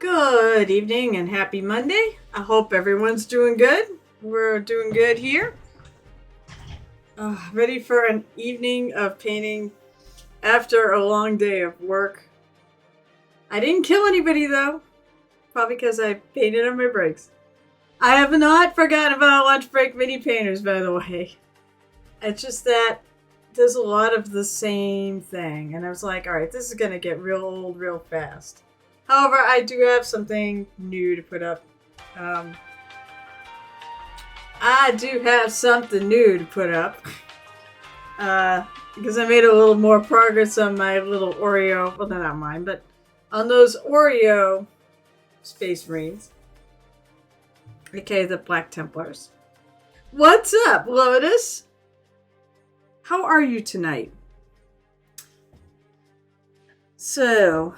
Good evening and happy Monday. I hope everyone's doing good. We're doing good here. Ready for an evening of painting after a long day of work. I didn't kill anybody though, probably because I painted on my breaks. I have not forgotten about lunch break mini painters, by the way. It's just that there's a lot of the same thing, and I was like, all right, this is gonna get real old real fast. However, I do have something new to put up. Um, I do have something new to put up. Because I made a little more progress on my little Oreo. Well, not mine, but on those Oreo Space Marines. Okay, the Black Templars. What's up, Lotus? How are you tonight? So,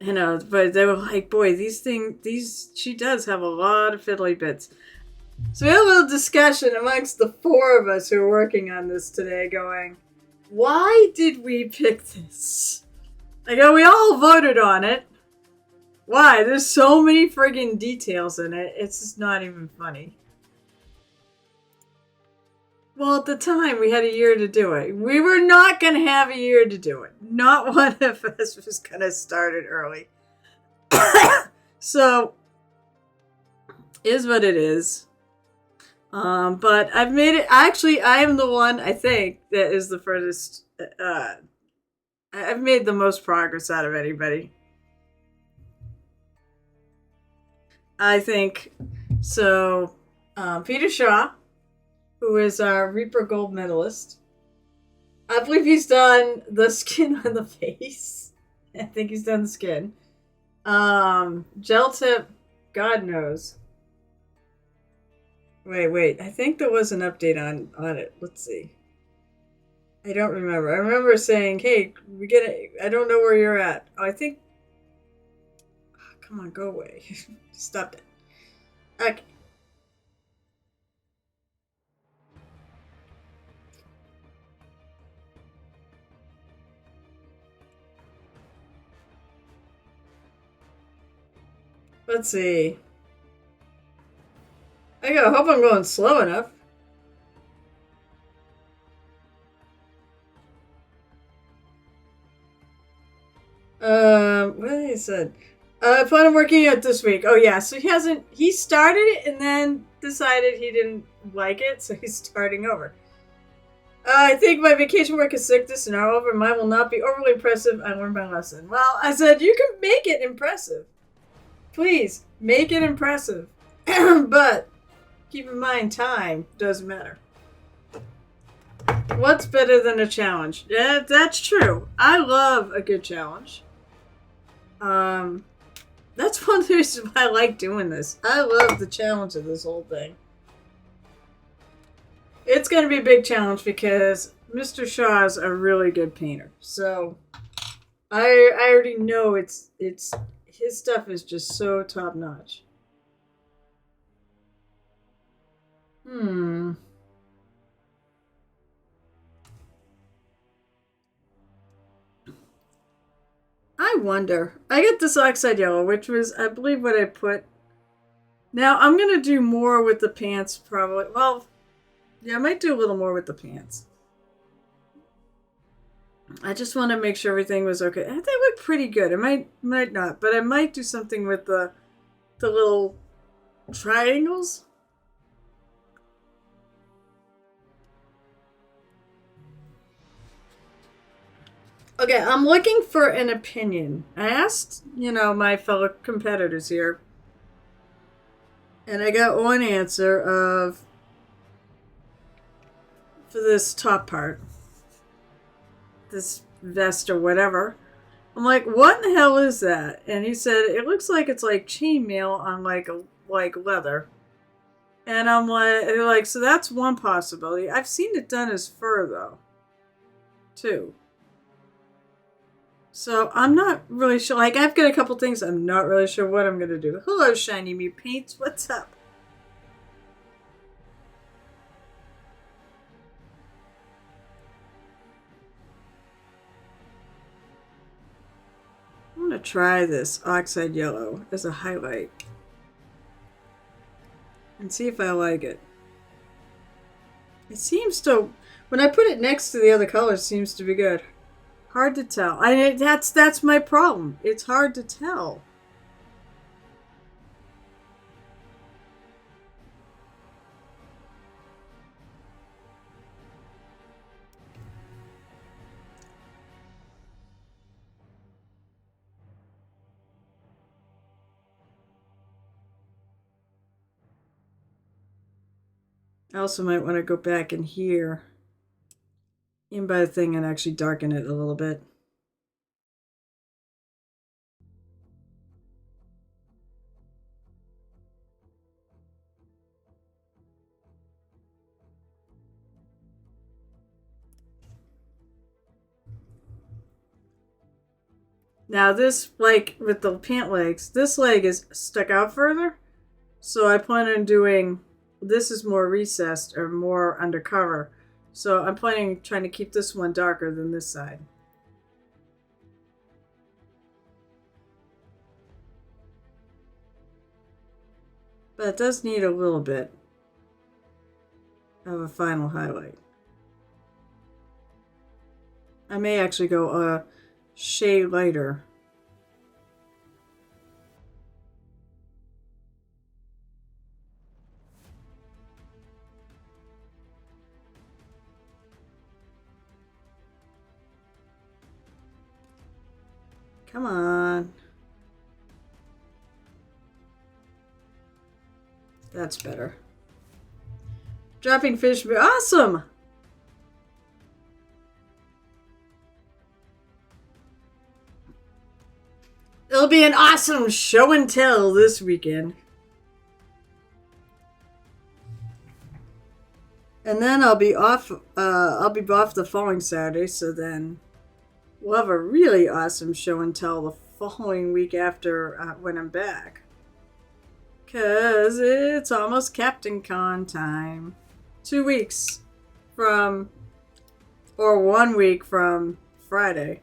but they were like, boy, she does have a lot of fiddly bits. So we had a little discussion amongst the four of us who were working on this today, going, why did we pick this? We all voted on it. Why? There's so many friggin' details in it, it's just not even funny. Well, at the time, we had a year to do it. We were not going to have a year to do it. Not one of us was going to start it early. So, is what it is. But I've made it. Actually, I am the one, I think, that is the furthest. I've made the most progress out of anybody. I think. So, Peter Shaw, who is our Reaper Gold medalist, I believe he's done the skin on the face. I think he's done the skin. Gel tip, God knows. Wait. I think there was an update on it. Let's see. I don't remember. I remember saying, hey, we get it. I don't know where you're at. Oh, I think. Oh, come on, go away. Stop it. Okay. Let's see. I gotta hope I'm going slow enough. What he said? I plan on working it this week. Oh yeah, so he started it and then decided he didn't like it, so he's starting over. I think my vacation work is sickness and over. Mine will not be overly impressive. I learned my lesson. Well, I said you can make it impressive. Please make it impressive, but keep in mind time doesn't matter. What's better than a challenge? Yeah, that's true. I love a good challenge. That's one of the reasons why I like doing this. I love the challenge of this whole thing. It's going to be a big challenge because Mr. Shaw's a really good painter. So I already know it's his stuff is just so top notch. I wonder. I got this oxide yellow, which was, I believe, what I put. Now, I'm going to do more with the pants, probably. Well, yeah, I might do a little more with the pants. I just want to make sure everything was okay. They look pretty good. It might not, but I might do something with the little triangles. Okay, I'm looking for an opinion. I asked, my fellow competitors here, and I got one answer for this top part, this vest or whatever. I'm like, what in the hell is that? And he said, it looks like it's like chainmail on like leather. And I'm like, so that's one possibility. I've seen it done as fur though, too. So I'm not really sure. Like, I've got a couple things. I'm not really sure what I'm gonna do. Hello, Shiny Me Paints. What's up? try this oxide yellow as a highlight and see if I like it. It seems to, when I put it next to the other colors, it seems to be good. Hard to tell. That's my problem. It's hard to tell. I also might want to go back in here, in by the thing, and actually darken it a little bit. Now this, like with the pant legs, this leg is stuck out further. So I plan on doing, this is more recessed or more undercover. So I'm planning on trying to keep this one darker than this side. But it does need a little bit of a final highlight. I may actually go a shade lighter. Come on. That's better. Dropping fish would be awesome! It'll be an awesome show and tell this weekend. And then I'll be off the following Saturday, so then we'll have a really awesome show and tell the following week after when I'm back. Because it's almost Captain Con time. 2 weeks from, or 1 week from Friday.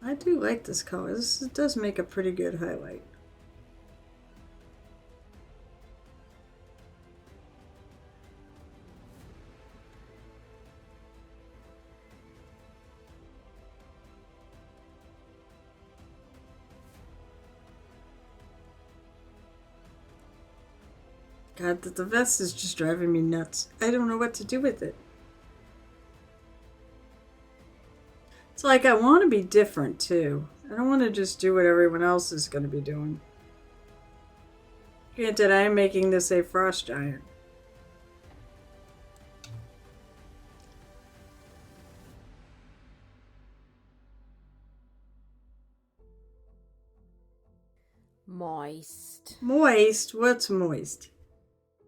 I do like this color. This does make a pretty good highlight. God, the vest is just driving me nuts. I don't know what to do with it. It's like I want to be different too. I don't want to just do what everyone else is going to be doing. Granted, I am making this a frost giant. Moist. Moist? What's moist?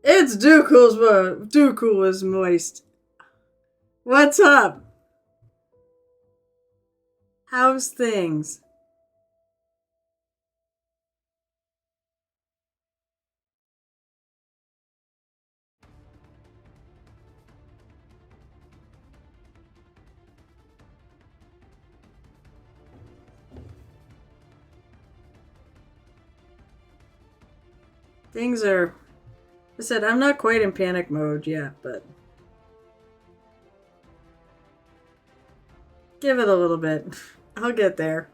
It's Dooku's. Dooku is moist. What's up? How's things? Things are... I said, I'm not quite in panic mode yet, but... give it a little bit. I'll get there.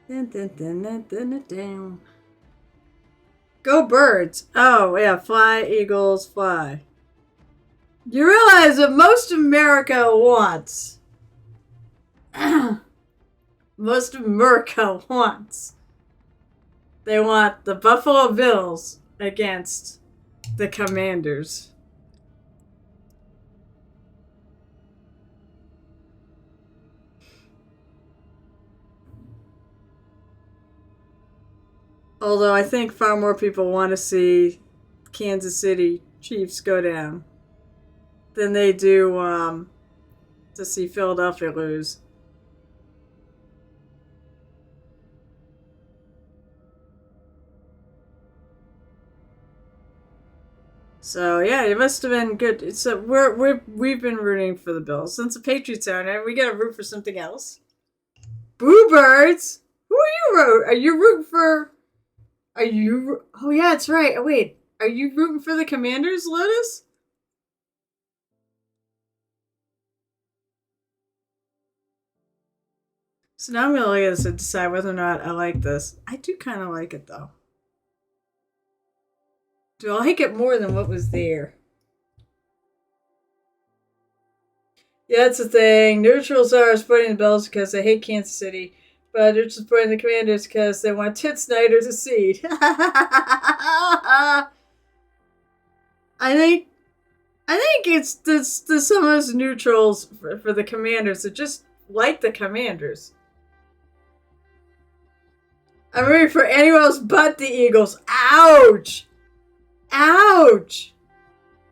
Dun, dun, dun, dun, dun, dun, dun. Go birds. Oh, yeah. Fly, eagles, fly. You realize that most America wants. Most America wants. They want the Buffalo Bills against the Commanders. Although I think far more people want to see Kansas City Chiefs go down than they do to see Philadelphia lose. So yeah, it must have been good. So we've been rooting for the Bills since the Patriots are now. We got to root for something else. Boo Birds. Who are you rooting? Are you rooting for? Are you? Oh yeah, that's right. Oh, wait, are you rooting for the Commanders, Lotus? So now I'm gonna look at this and decide whether or not I like this. I do kind of like it though. Do I like it more than what was there? Yeah, that's the thing. Neutrals are supporting the Bills because they hate Kansas City, but they're supporting the Commanders because they want Tit Snyder to seed. I think it's the some of us neutrals for the Commanders that just like the Commanders. I'm rooting for anyone else but the Eagles. Ouch! Ouch!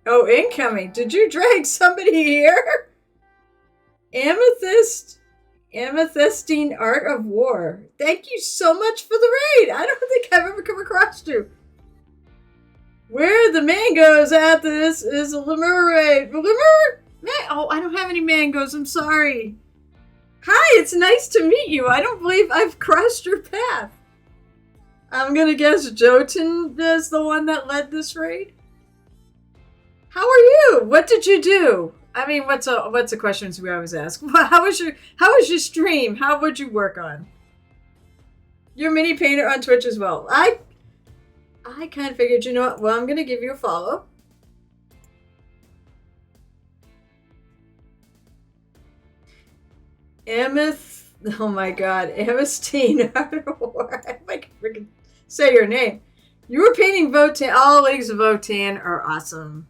Oh, incoming. Did you drag somebody here? Amethyst. Amethystine Art of War. Thank you so much for the raid. I don't think I've ever come across you. Where the mangoes at this is a lemur raid. Lemur? Oh, I don't have any mangoes. I'm sorry. Hi, it's nice to meet you. I don't believe I've crossed your path. I'm gonna guess Jotun is the one that led this raid. How are you? What did you do? I mean, what's the questions we always ask? How was your stream? How would you work on? You're a mini painter on Twitch as well. I kind of figured, you know what? Well, I'm gonna give you a follow. Oh my God, Amistine. I can freaking say your name. You were painting Votan. All Leagues of Votan are awesome.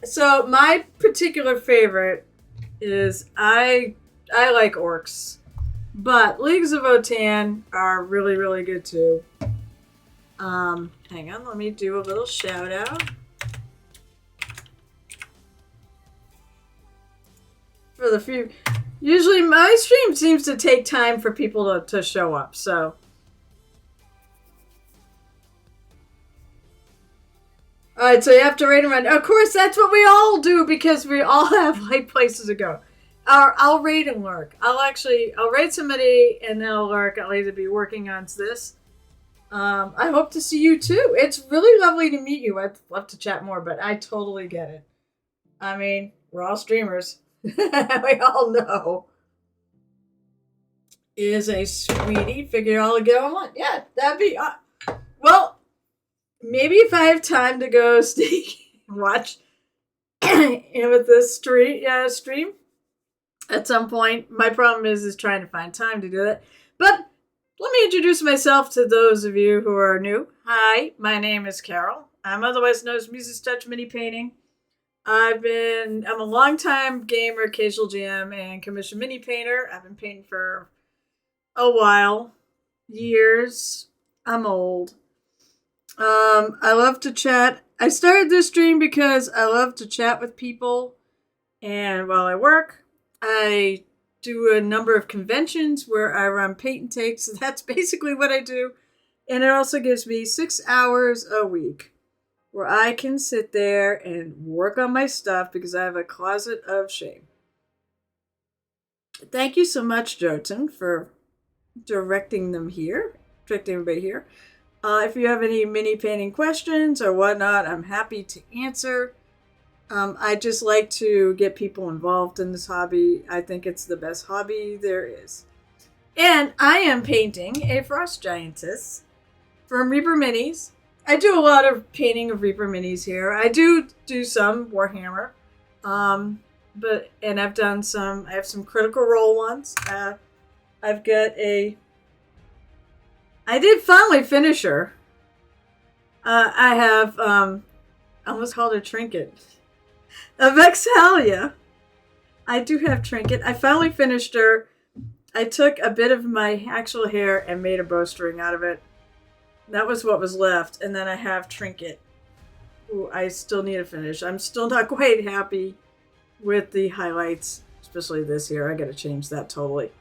So my particular favorite is I like orcs, but Leagues of Votan are really, really good too. Hang on, let me do a little shout out. For the few, usually my stream seems to take time for people to show up, so. Alright, so you have to raid and run. Of course, that's what we all do because we all have like places to go. I'll raid and lurk. I'll raid somebody and then I'll lurk. I'll either be working on this. I hope to see you too. It's really lovely to meet you. I'd love to chat more, but I totally get it. I mean, we're all streamers. We all know. Is a sweetie. Figure I'll get on one. Yeah, that'd be... well, maybe if I have time to go watch Amethyst stream at some point. My problem is trying to find time to do that. But let me introduce myself to those of you who are new. Hi, my name is Carol. I'm otherwise known as Muses Touch Mini Painting. I'm a longtime gamer, occasional GM, and commission mini painter. I've been painting for a while. Years. I'm old. I love to chat. I started this stream because I love to chat with people. And while I work, I do a number of conventions where I run paint and takes. So that's basically what I do. And it also gives me 6 hours a week where I can sit there and work on my stuff because I have a closet of shame. Thank you so much, Jotun, for directing everybody here. If you have any mini painting questions or whatnot, I'm happy to answer. I just like to get people involved in this hobby. I think it's the best hobby there is. And I am painting a Frost Giantess from Reaper Minis. I do a lot of painting of Reaper Minis here. I do some Warhammer. And I've done some, I have some Critical Role ones. I've got I did finally finish her. I have, I almost called her Trinket. Of Exhalia. I do have Trinket. I finally finished her. I took a bit of my actual hair and made a bowstring out of it. That was what was left. And then I have Trinket, who I still need to finish. I'm still not quite happy with the highlights, especially this here. I got to change that totally.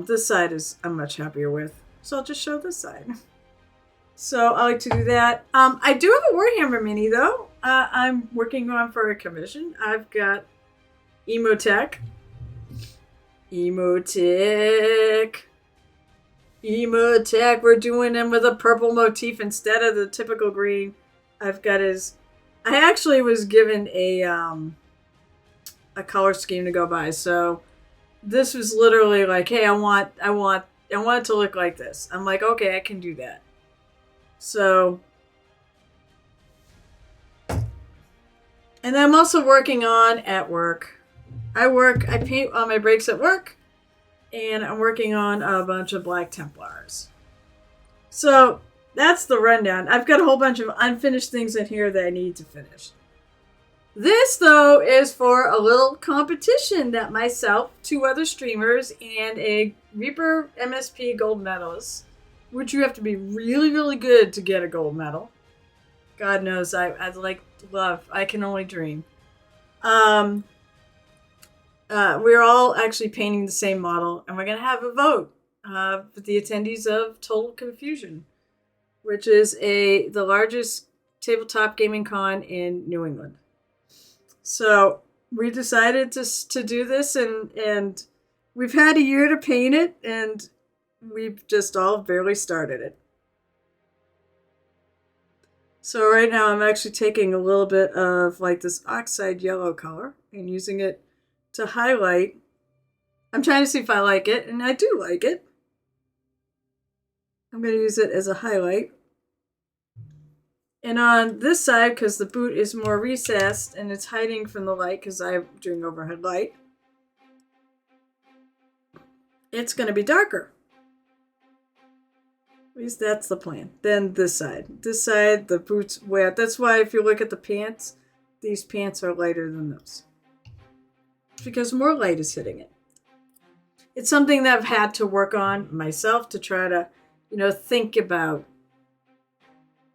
This side is I'm much happier with. So I'll just show this side. So I like to do that. I do have a Warhammer mini though. I'm working on for a commission. I've got Emotech. We're doing him with a purple motif instead of the typical green. I've got his. I actually was given a color scheme to go by, so this was literally like, hey, I want it to look like this. I'm like, okay, I can do that. So, and I'm also working on at work. I paint on my breaks at work, and I'm working on a bunch of Black Templars. So that's the rundown. I've got a whole bunch of unfinished things in here that I need to finish. This, though, is for a little competition that myself, 2 other streamers, and a Reaper MSP gold medalist, which you have to be really, really good to get a gold medal. God knows, I'd like love. I can only dream. We're all actually painting the same model, and we're going to have a vote for the attendees of Total Confusion, which is the largest tabletop gaming con in New England. So we decided to do this, and we've had a year to paint it, and we've just all barely started it. So right now I'm actually taking a little bit of like this oxide yellow color and using it to highlight. I'm trying to see if I like it, and I do like it. I'm going to use it as a highlight. And on this side, because the boot is more recessed and it's hiding from the light because I'm doing overhead light, it's going to be darker. At least that's the plan. Then this side. This side, the boot's wet. That's why if you look at the pants, these pants are lighter than those. Because more light is hitting it. It's something that I've had to work on myself to try to, think about.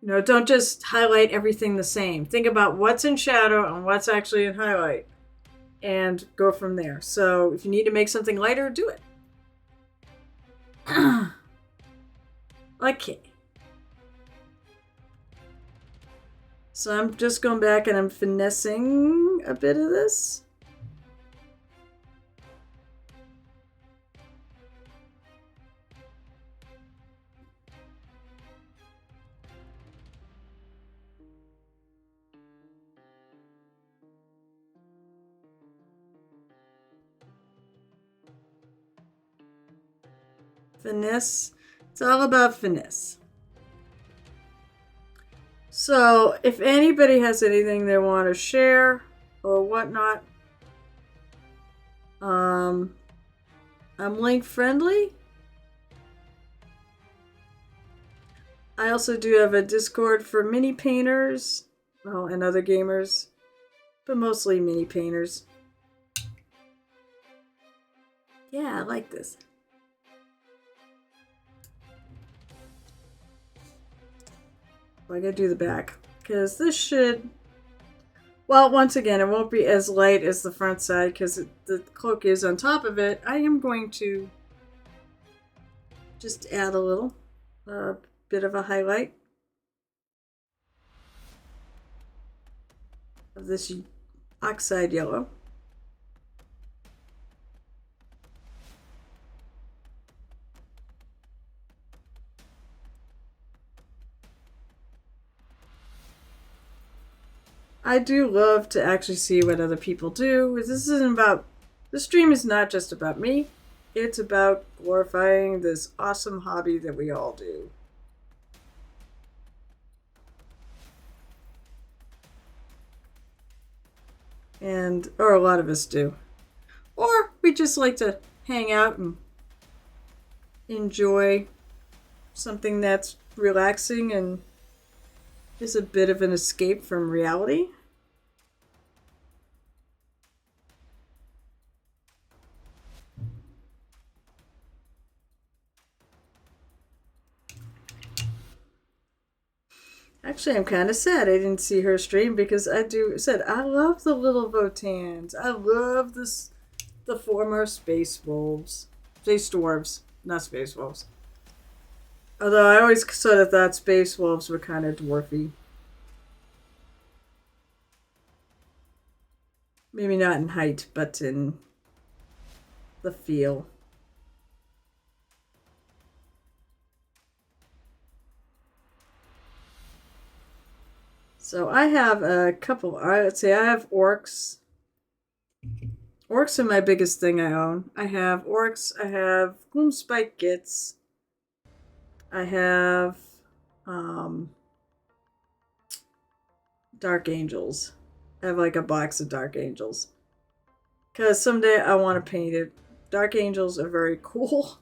Don't just highlight everything the same. Think about what's in shadow and what's actually in highlight. And go from there. So if you need to make something lighter, do it. Okay. So I'm just going back and I'm finessing a bit of this. Finesse. It's all about finesse. So, if anybody has anything they want to share or whatnot, I'm link friendly. I also do have a Discord for mini painters, and other gamers, but mostly mini painters. Yeah, I like this. I gotta do the back because this should, well, once again, it won't be as light as the front side because the cloak is on top of it. I am going to just add a little bit of a highlight of this oxide yellow. I do love to actually see what other people do. This stream is not just about me. It's about glorifying this awesome hobby that we all do. Or a lot of us do. Or we just like to hang out and enjoy something that's relaxing and is a bit of an escape from reality. Actually, I'm kind of sad I didn't see her stream because I love the little Votans. I love the former space wolves. Space dwarves, not space wolves. Although I always sort of thought space wolves were kind of dwarfy. Maybe not in height, but in the feel. So I have a couple. I would say I have orcs. Orcs are my biggest thing I own. I have orcs. I have gloomspike gits. I have dark angels. I have like a box of dark angels. Because someday I want to paint it. Dark angels are very cool.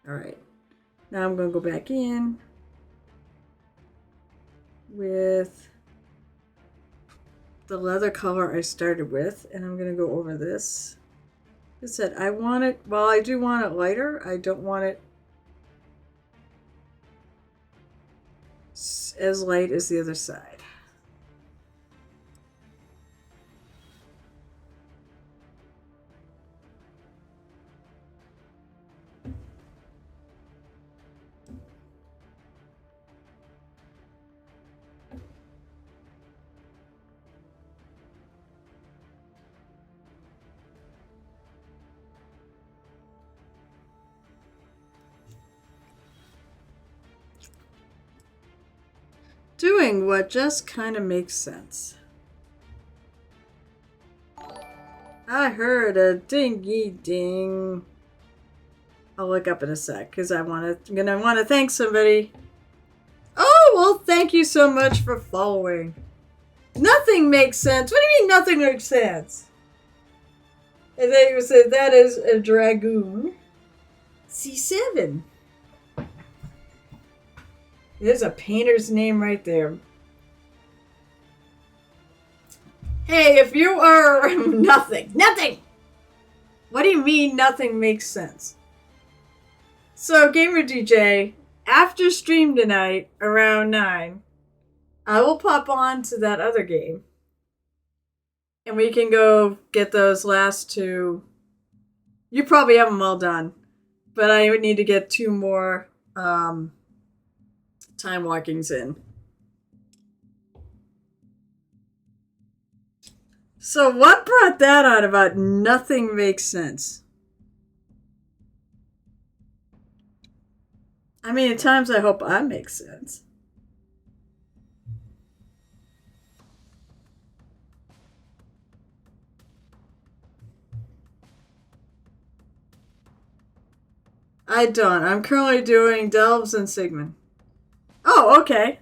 Alright. Now I'm going to go back in with the leather color I started with. And I'm going to go over this. Like I said, I want it, well, I do want it lighter. I don't want it as light as the other side. Doing what just kind of makes sense. I heard a dingy ding. I'll look up in a sec because I'm gonna want to thank somebody. Oh well, thank you so much for following. Nothing makes sense. What do you mean nothing makes sense? And then you said that is a dragoon. C7. There's a painter's name right there. Hey, if you are nothing. What do you mean nothing makes sense? So, Gamer DJ, after stream tonight around 9, I will pop on to that other game. And we can go get those last two. You probably have them all done. But I would need to get 2 more time walkings in. So what brought that on about nothing makes sense? I mean, at times I hope I make sense. I don't. I'm currently doing Delves and Sigmund. Oh, okay.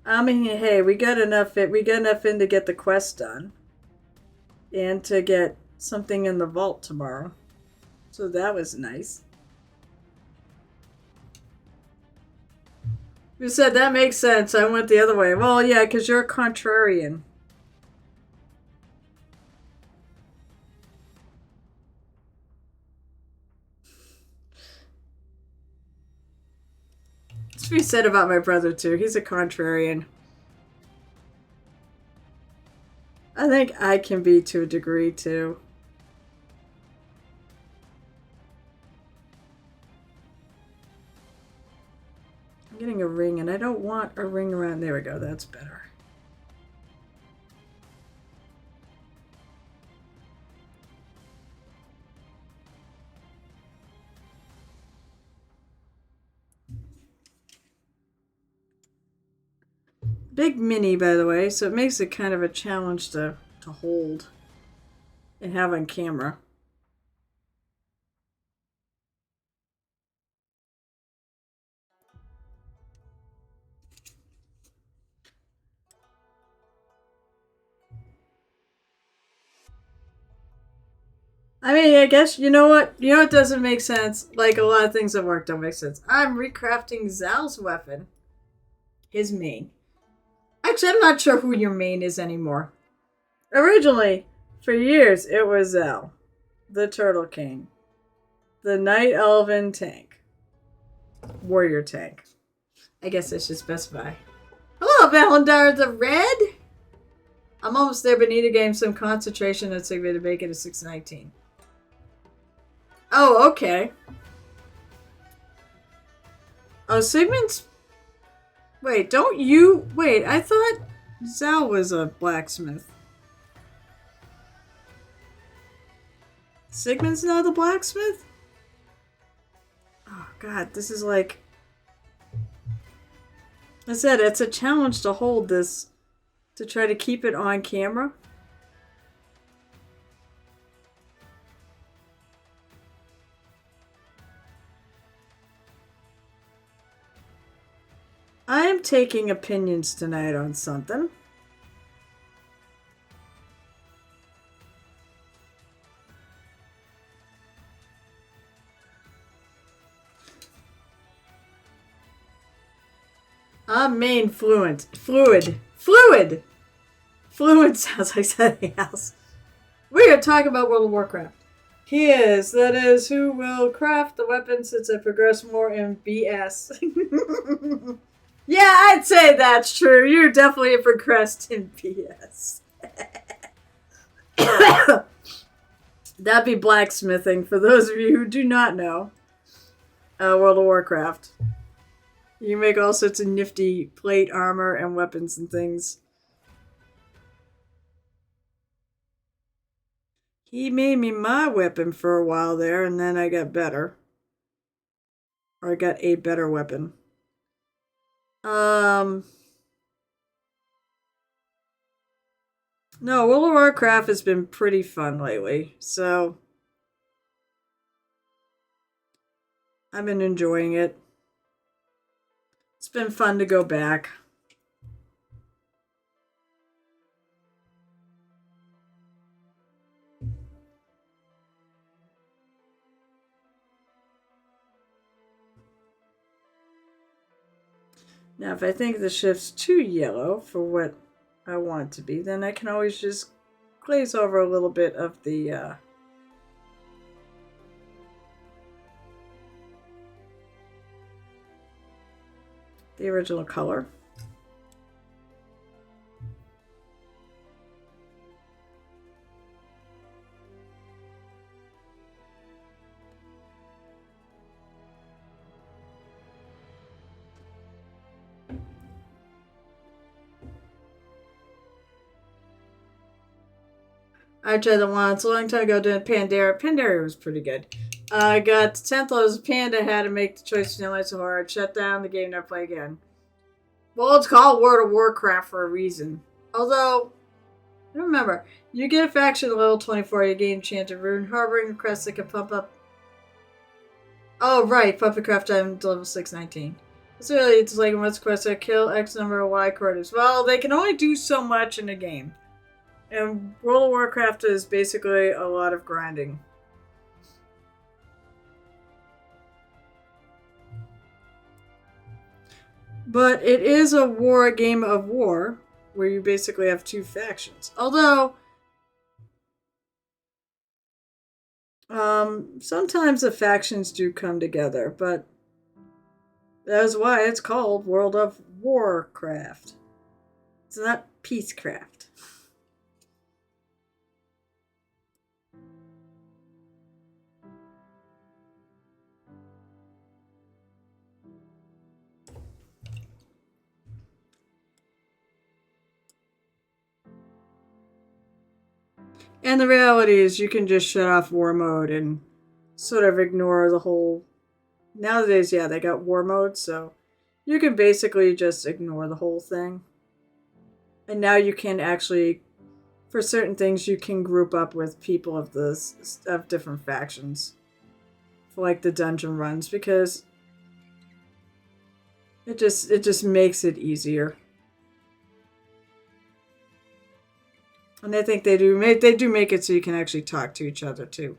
I mean, hey, we got enough in to get the quest done. And to get something in the vault tomorrow. So that was nice. You said that makes sense. I went the other way. Well, yeah, because you're a contrarian. It's to be said about my brother, too. He's a contrarian. I think I can be to a degree, too. I'm getting a ring, and I don't want a ring around. There we go. That's better. big mini, by the way, so it makes it kind of a challenge to hold and have on camera. I mean, I guess you know what? You know what doesn't make sense? Like a lot of things at work don't make sense. I'm recrafting Zal's weapon. His main. Actually, I'm not sure who your main is anymore. Originally, for years, it was Zal, the Turtle King, the Night Elven tank, warrior tank. I guess I should specify. Hello, Valandar the Red. I'm almost there, but need to gain some concentration and Sigma to make it a 619. Oh, okay. Oh, Sigmund's... Wait, don't you... Wait, I thought Zal was a blacksmith. Sigmund's now the blacksmith? Oh, God, this is like... I said, it's a challenge to hold this, to try to keep it on camera. I am taking opinions tonight on something. I'm main fluid. Fluid sounds like something else. We are talking about World of Warcraft. He is. That is who will craft the weapons since I progress more in BS. Yeah, I'd say that's true. You're definitely progressed in BS. That'd be blacksmithing for those of you who do not know World of Warcraft. You make all sorts of nifty plate armor and weapons and things. He made me my weapon for a while there, and then I got better. Or I got a better weapon. No, World of Warcraft has been pretty fun lately, so I've been enjoying it. It's been fun to go back. Now, if I think the shift's too yellow for what I want it to be, then I can always just glaze over a little bit of the original color. I tried that once a long time ago doing Pandaria. Pandaria was pretty good. I got 10th level as a panda, had to make the choice between lights and hard. Shut down the game, never play again. Well, it's called World of Warcraft for a reason. Although, remember, you get a faction at level 24, you gain Enchanted Rune, harboring crests that can pump up. Oh, right, Puppet Craft item to level 619. It's really, it's like what's quest that kill X number of Y quarters. Well, they can only do so much in a game. And World of Warcraft is basically a lot of grinding. But it is a game of war, where you basically have two factions. Although, sometimes the factions do come together, but that's why it's called World of Warcraft. It's not Peacecraft. And the reality is you can just shut off war mode and sort of ignore the whole... Nowadays, yeah, they got war mode, so you can basically just ignore the whole thing. And now you can actually, for certain things, you can group up with people of different factions for like the dungeon runs because it just makes it easier. And I think they do make it so you can actually talk to each other too.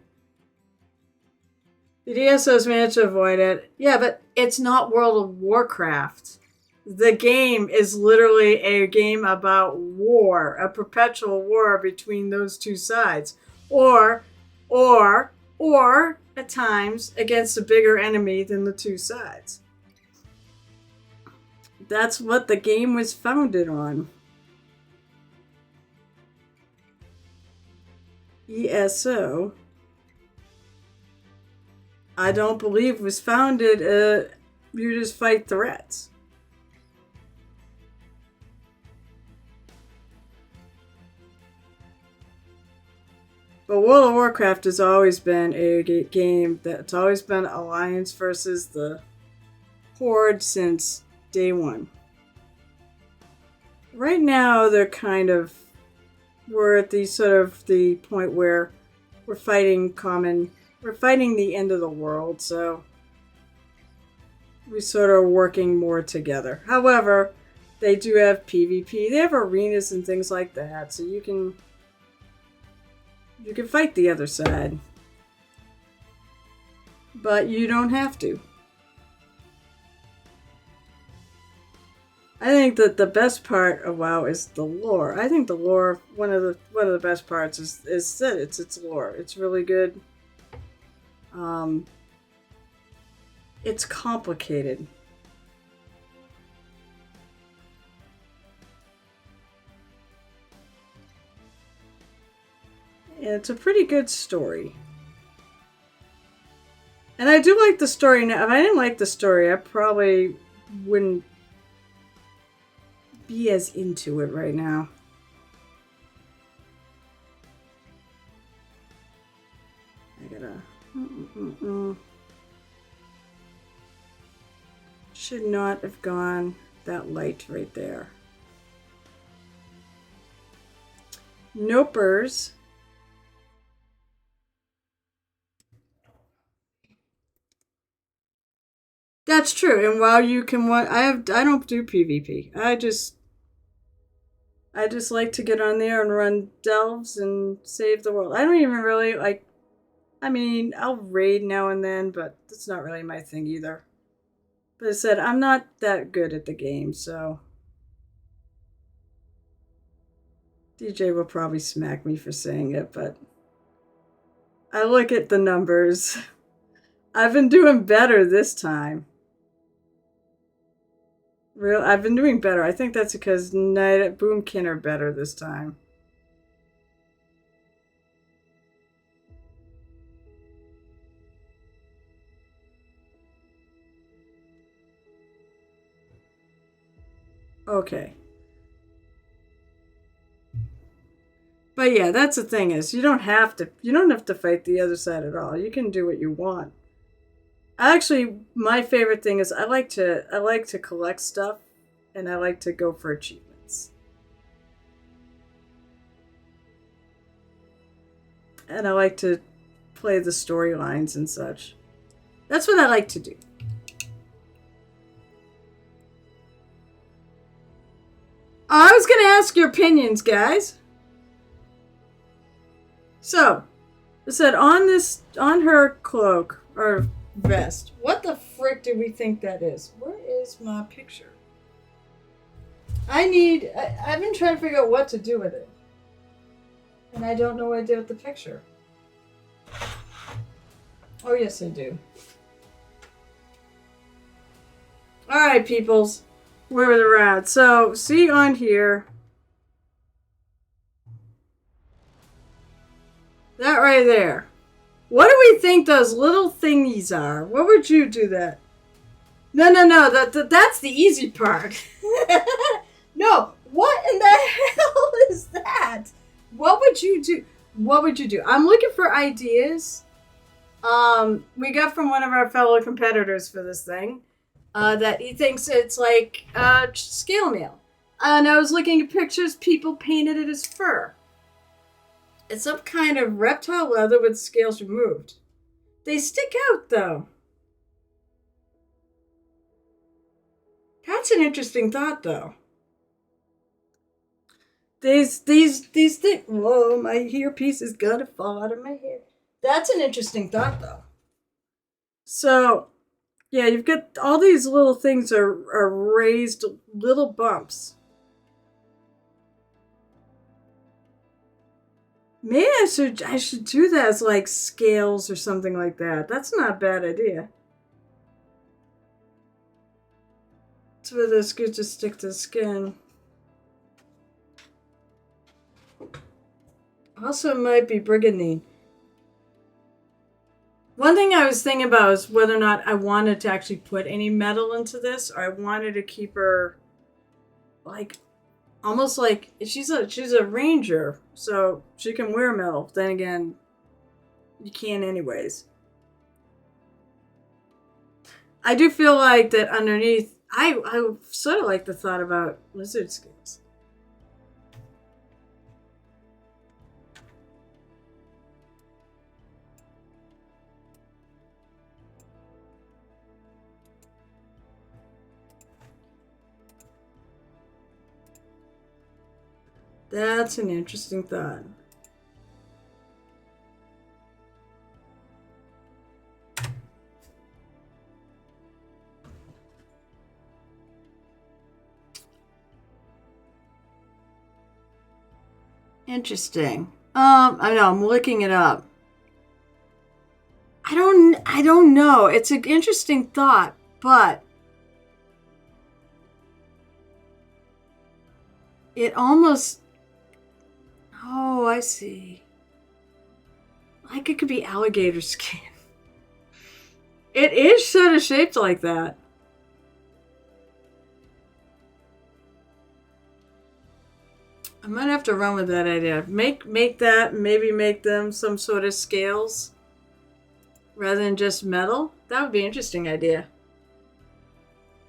The DSOs managed to avoid it. Yeah, but it's not World of Warcraft. The game is literally a game about war, a perpetual war between those two sides. Or, or at times against a bigger enemy than the two sides. That's what the game was founded on. ESO, I don't believe was founded, you just fight threats. But World of Warcraft has always been a game that's always been Alliance versus the Horde since day one. Right now, we're at the point where we're fighting the end of the world, so we sort of working more together. However, they do have PvP. They have arenas and things like that, so you can fight the other side. But you don't have to. I think that the best part of WoW is the lore. I think the lore, one of the best parts is that it's lore. It's really good. It's complicated. And it's a pretty good story. And I do like the story now. If I didn't like the story, I probably wouldn't be as into it right now. I gotta... Should not have gone that light right there. Nopers. That's true. And while you can I don't do PvP. I just like to get on there and run delves and save the world. I don't even really like. I mean, I'll raid now and then, but that's not really my thing either. But I said I'm not that good at the game, so DJ will probably smack me for saying it, but I look at the numbers. I've been doing better this time. I've been doing better. I think that's because Night at Boomkin are better this time. Okay. But yeah, that's the thing is you don't have to fight the other side at all. You can do what you want. Actually, my favorite thing is I like to collect stuff, and I like to go for achievements. And I like to play the storylines and such. That's what I like to do. I was going to ask your opinions, guys. So, it said on her cloak or vest. What the frick do we think that is? Where is my picture? I've been trying to figure out what to do with it. And I don't know what I did with the picture. Oh, yes, I do. Alright, peoples. Where they're at. So, see on here. That right there. What do we think those little thingies are? What would you do that? No. That's the easy part. No. What in the hell is that? What would you do? What would you do? I'm looking for ideas. We got from one of our fellow competitors for this thing. That he thinks it's like scale mail. And I was looking at pictures, people painted it as fur. It's some kind of reptile leather with scales removed. They stick out, though. That's an interesting thought, though. These things. Whoa, my earpiece is gonna fall out of my head. That's an interesting thought, though. So, yeah, you've got all these little things are raised little bumps. Maybe I should do that as like scales or something like that. That's not a bad idea. So this could just stick to the skin. Also, it might be brigandine. One thing I was thinking about is whether or not I wanted to actually put any metal into this, or I wanted to keep her like almost like she's a ranger, so she can wear metal. Then again, you can't anyways. I do feel like that underneath. I sort of like the thought about lizard scales. That's an interesting thought. Interesting. I know I'm looking it up. I don't know. It's an interesting thought, but it almost. Oh, I see. Like it could be alligator skin. It is sort of shaped like that. I might have to run with that idea. Make that, maybe make them some sort of scales rather than just metal. That would be an interesting idea.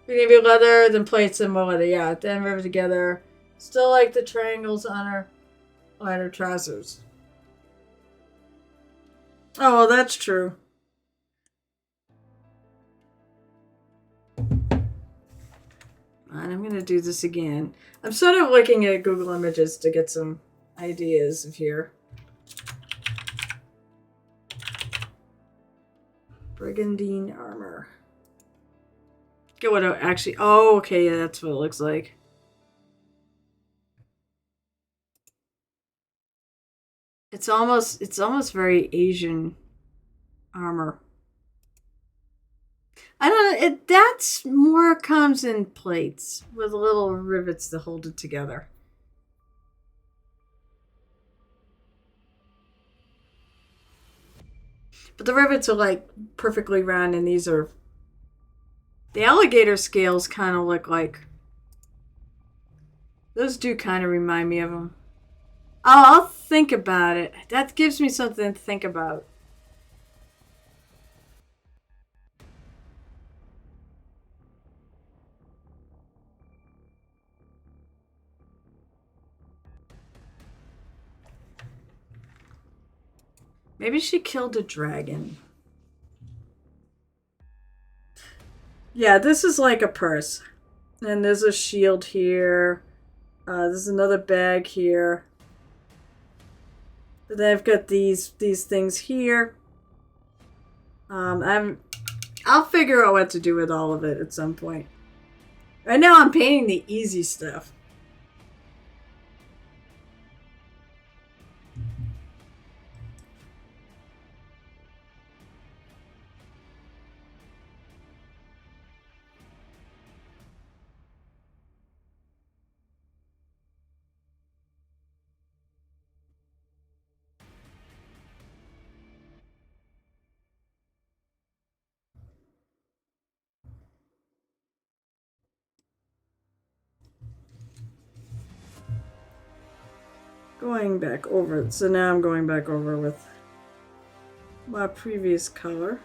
Maybe leather, then plates and more leather. Yeah, then rub it together. Still like the triangles on her trousers. Oh, well, that's true. And I'm gonna do this again. I'm sort of looking at Google Images to get some ideas of here. Brigandine armor. Get what it actually. Oh, okay, yeah, that's what it looks like. It's almost very Asian armor. I don't know. That's more comes in plates with little rivets to hold it together. But the rivets are like perfectly round, and these are the alligator scales. Kind of look like those. Do kind of remind me of them. Oh, I'll think about it. That gives me something to think about. Maybe she killed a dragon. Yeah, this is like a purse. And there's a shield here. There's another bag here. But then I've got these things here. I'll figure out what to do with all of it at some point. Right now I'm painting the easy stuff. Going back over. So now I'm going back over with my previous color.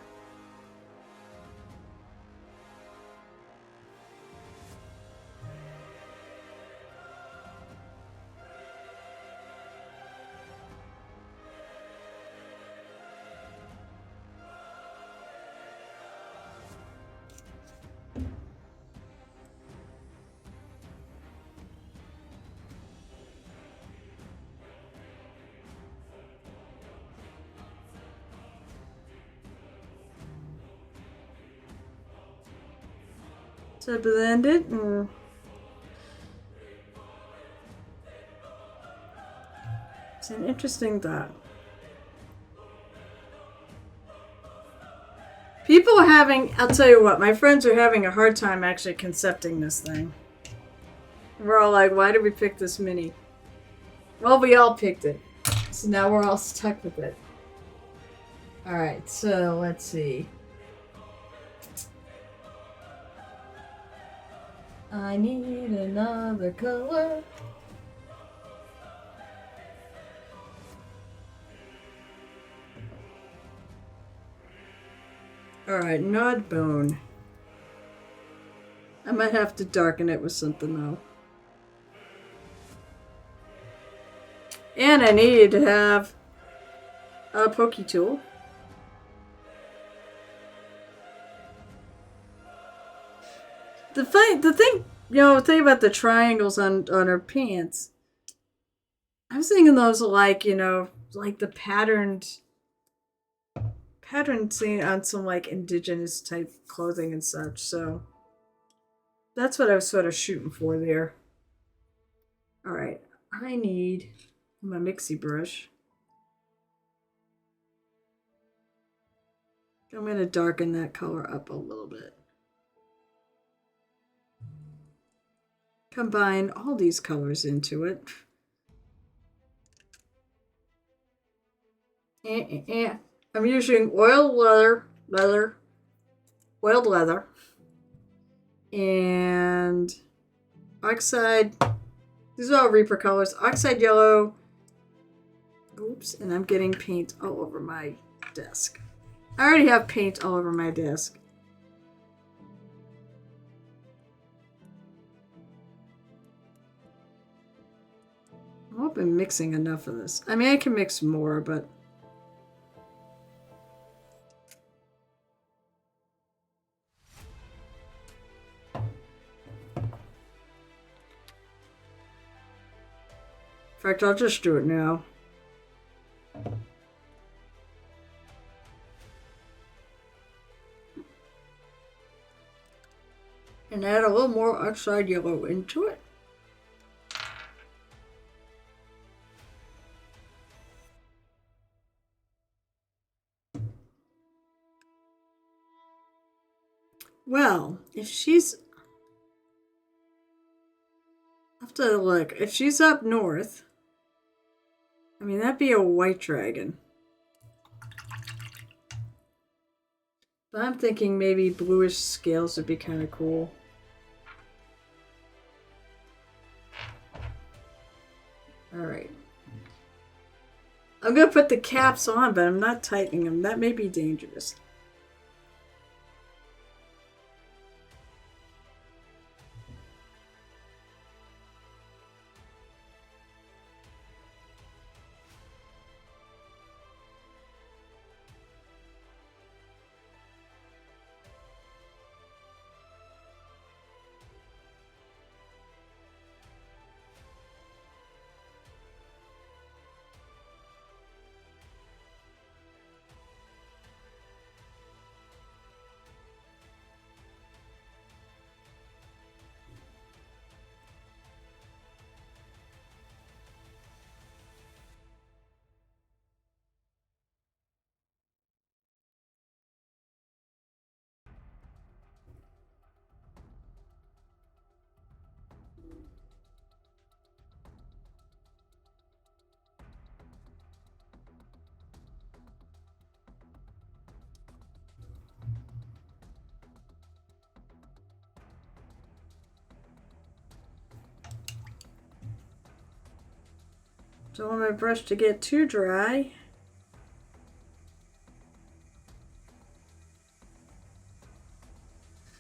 to blend it and it's an interesting thought. People are having, I'll tell you what, my friends are having a hard time actually concepting this thing. We're all like, why did we pick this mini? Well, we all picked it. So now we're all stuck with it. Alright, so let's see. I need another color. Alright, Nod Bone. I might have to darken it with something though. And I need to have a pokey tool. The thing, the thing about the triangles on her pants, I was thinking those are like, like the patterned seen on some like indigenous type clothing and such. So that's what I was sort of shooting for there. All right, I need my mixie brush. I'm going to darken that color up a little bit. Combine all these colors into it. I'm using oiled leather, and oxide. These are all Reaper colors. Oxide yellow. Oops, and I'm getting paint all over my desk. I already have paint all over my desk. I hope I'm mixing enough of this. I mean, I can mix more, but... In fact, I'll just do it now. And add a little more oxide yellow into it. Well, if she's... I have to look. If she's up north... I mean, that'd be a white dragon. But I'm thinking maybe bluish scales would be kind of cool. Alright. I'm going to put the caps on, but I'm not tightening them. That may be dangerous. Don't want my brush to get too dry.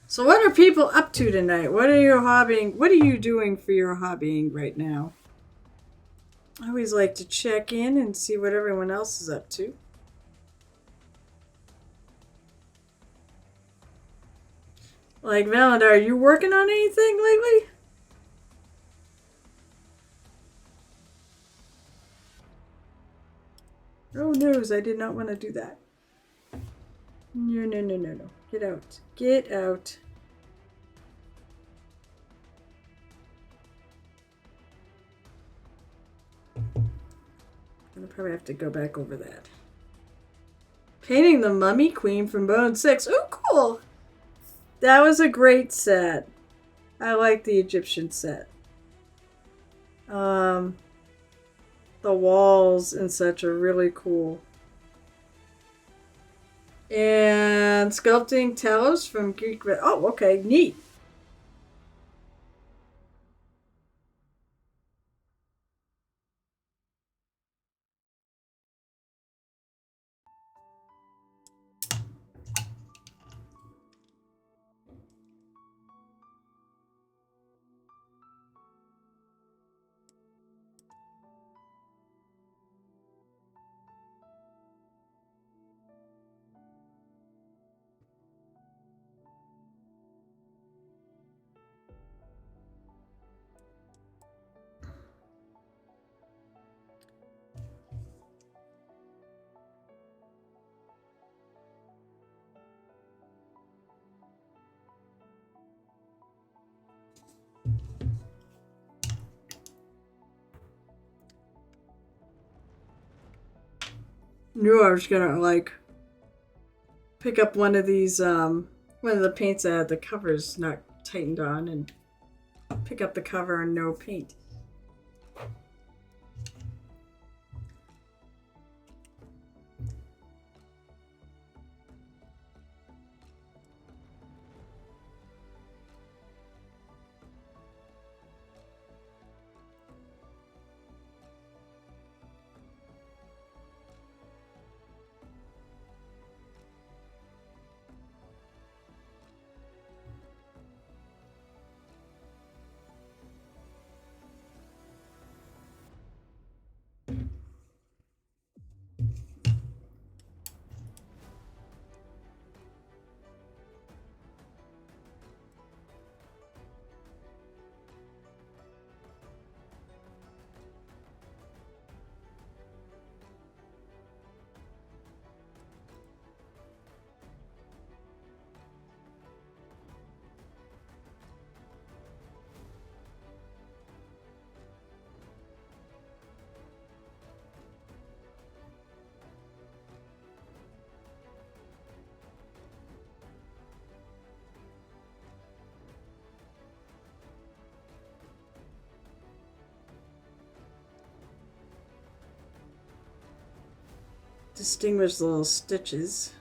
So what are people up to tonight? What are you hobbying? What are you doing for your hobbying right now? I always like to check in and see what everyone else is up to. Like, Valentine, are you working on anything lately? Oh, noes, I did not want to do that. No. Get out. Get out. Gonna probably have to go back over that. Painting the Mummy Queen from Bone 6. Oh, cool! That was a great set. I like the Egyptian set. The walls and such are really cool. And sculpting Talos from Greek. Oh, okay, neat. Knew I was gonna like pick up one of these one of the paints that had the covers not tightened on and pick up the cover and no paint. Distinguish the little stitches.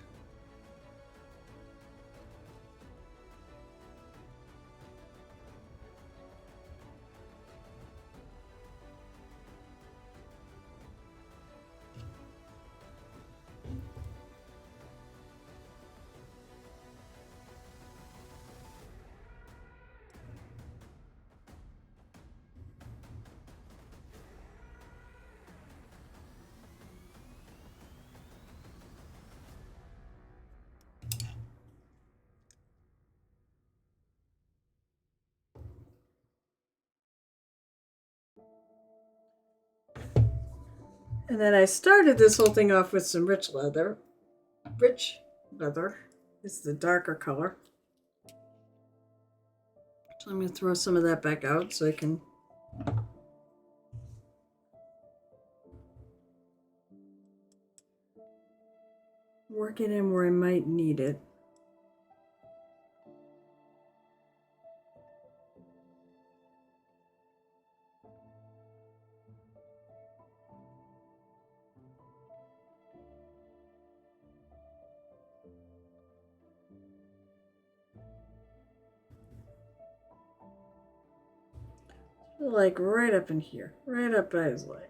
And then I started this whole thing off with some rich leather. Rich leather is the darker color. So I'm going to throw some of that back out so I can work it in where I might need it. Like right up in here, right up by his leg.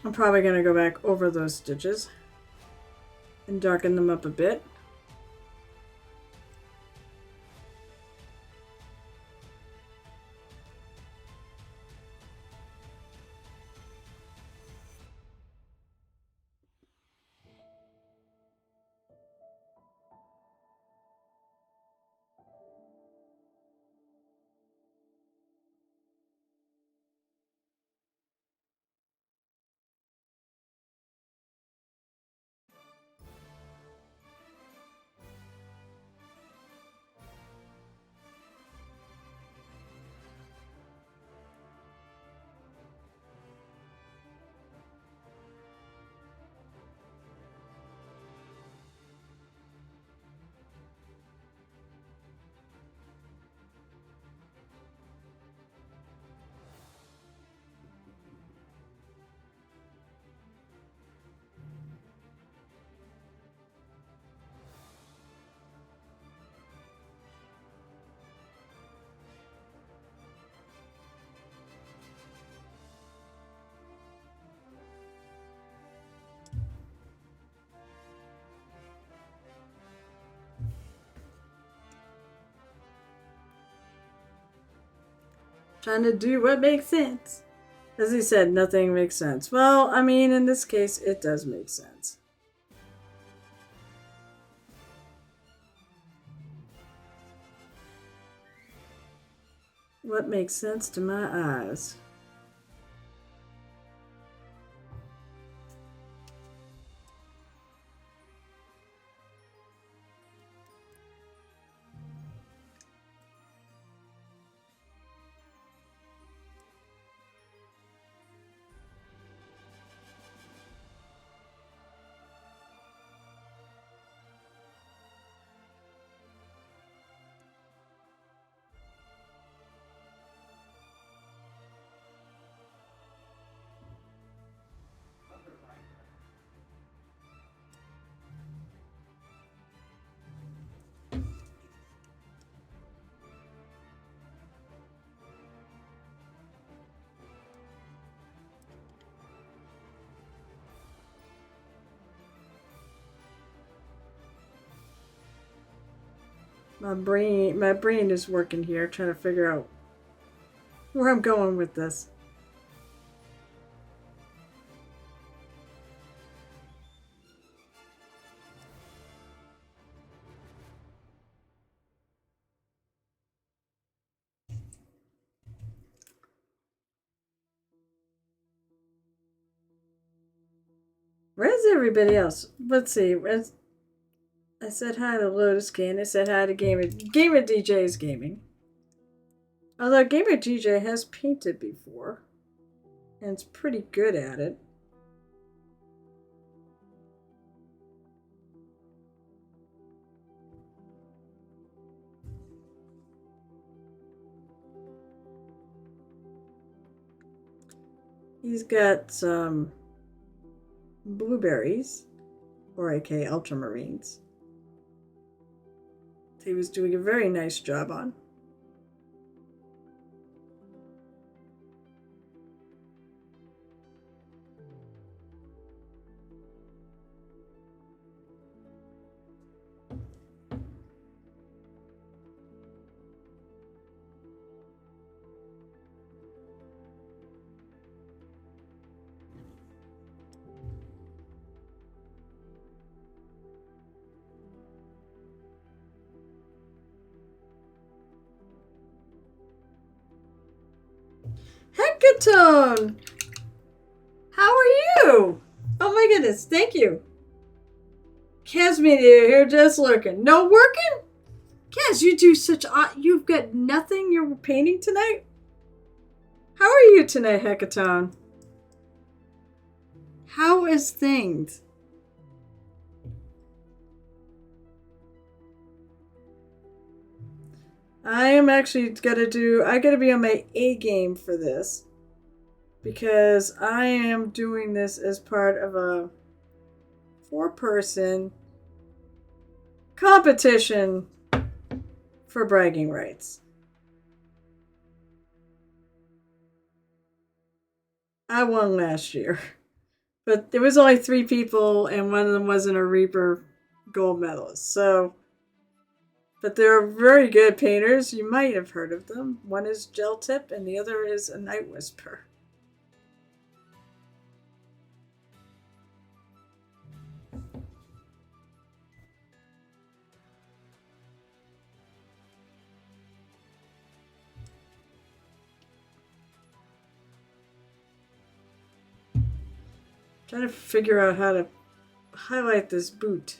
I'm probably going to go back over those stitches and darken them up a bit. Trying to do what makes sense. As he said, nothing makes sense. Well, I mean, in this case, it does make sense. What makes sense to my eyes? My brain is working here, trying to figure out where I'm going with this. Where's everybody else? Let's see. I said hi to Lotus King. I said hi to Gamer DJ's gaming. Although Gamer DJ has painted before, and it's pretty good at it. He's got some blueberries, or aka ultramarines. He was doing a very nice job on. Hecatone! How are you? Oh my goodness, thank you. Casmedia here just lurking. No working? Cas, you do such you've got nothing you're painting tonight? How are you tonight, Hecatone? How is things? I am actually I gotta be on my A game for this. Because I am doing this as part of a 4-person competition for bragging rights. I won last year. But there was only 3 people, and one of them wasn't a Reaper gold medalist. So, but they're very good painters. You might have heard of them. One is Gel Tip, and the other is a Night Whisper. Trying to figure out how to highlight this boot.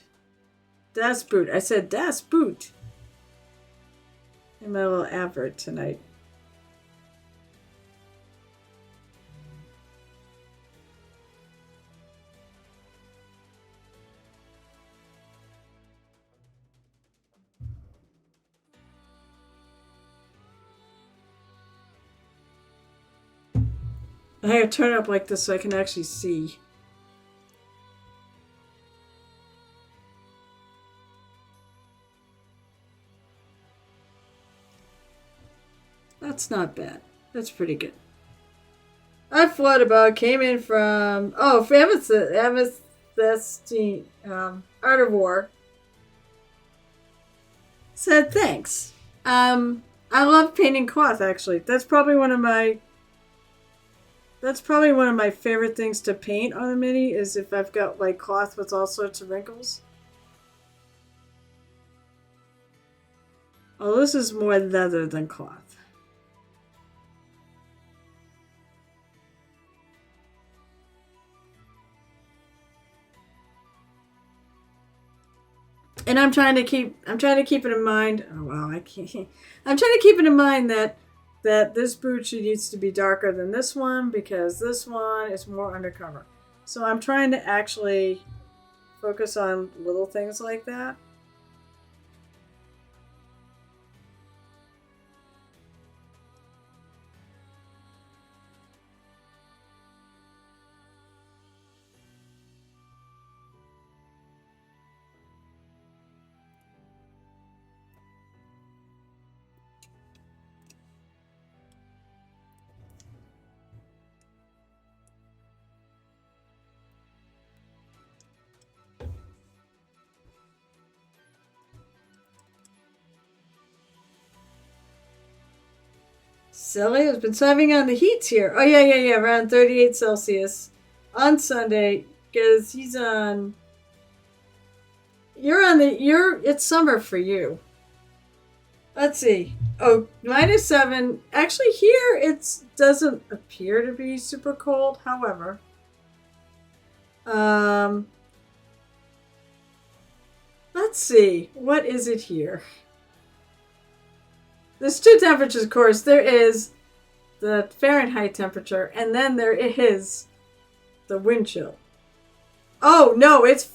Das Boot. I said Das Boot in my little advert tonight. I have to turn it up like this so I can actually see. That's not bad. That's pretty good. I float about came in from Amethystine Art of War. Said thanks. I love painting cloth actually. That's probably one of my favorite things to paint on a mini is if I've got like cloth with all sorts of wrinkles. Oh, this is more leather than cloth. And I'm trying to keep it in mind. Oh wow, I can't. I'm trying to keep it in mind that this boot needs to be darker than this one because this one is more undercover. So I'm trying to actually focus on little things like that. Silly has been surviving on the heats here. Oh yeah, around 38 Celsius on Sunday because he's on. It's summer for you. Let's see. Oh, -7. Actually, here it doesn't appear to be super cold. However, let's see. What is it here? There's 2 temperatures, of course. There is the Fahrenheit temperature, and then there is the wind chill. Oh no, it's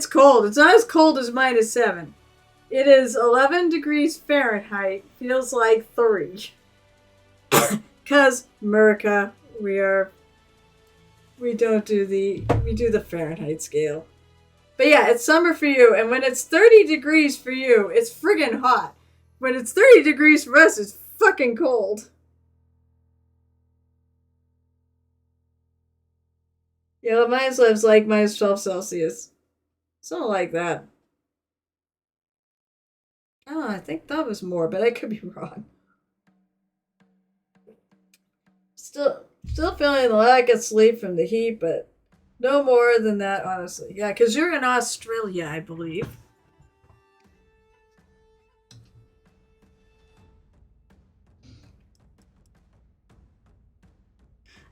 cold. It's not as cold as -7. It is 11 degrees Fahrenheit. Feels like 3. Cause America, we do the Fahrenheit scale. But yeah, it's summer for you, and when it's 30 degrees for you, it's friggin' hot. When it's 30 degrees for us, it's fucking cold. Yeah, mine lives like -12 Celsius. Something like that. Oh, I think that was more, but I could be wrong. Still feeling the lack of sleep from the heat, but no more than that, honestly. Yeah, because you're in Australia, I believe.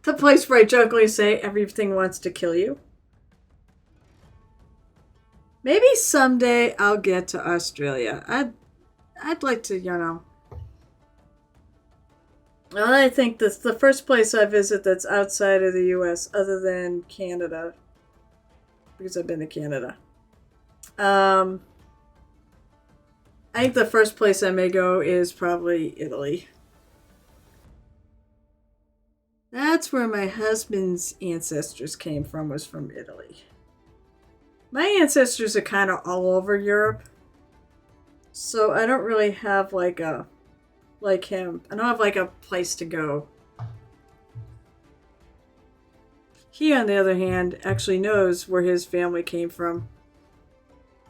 The place where I jokingly say everything wants to kill you. Maybe someday I'll get to Australia. I'd like to, I think that's the first place I visit that's outside of the U.S. other than Canada, because I've been to Canada. I think the first place I may go is probably Italy. That's where my husband's ancestors came from, was from Italy. My ancestors are kind of all over Europe. So I don't really have like him. I don't have like a place to go. He, on the other hand, actually knows where his family came from.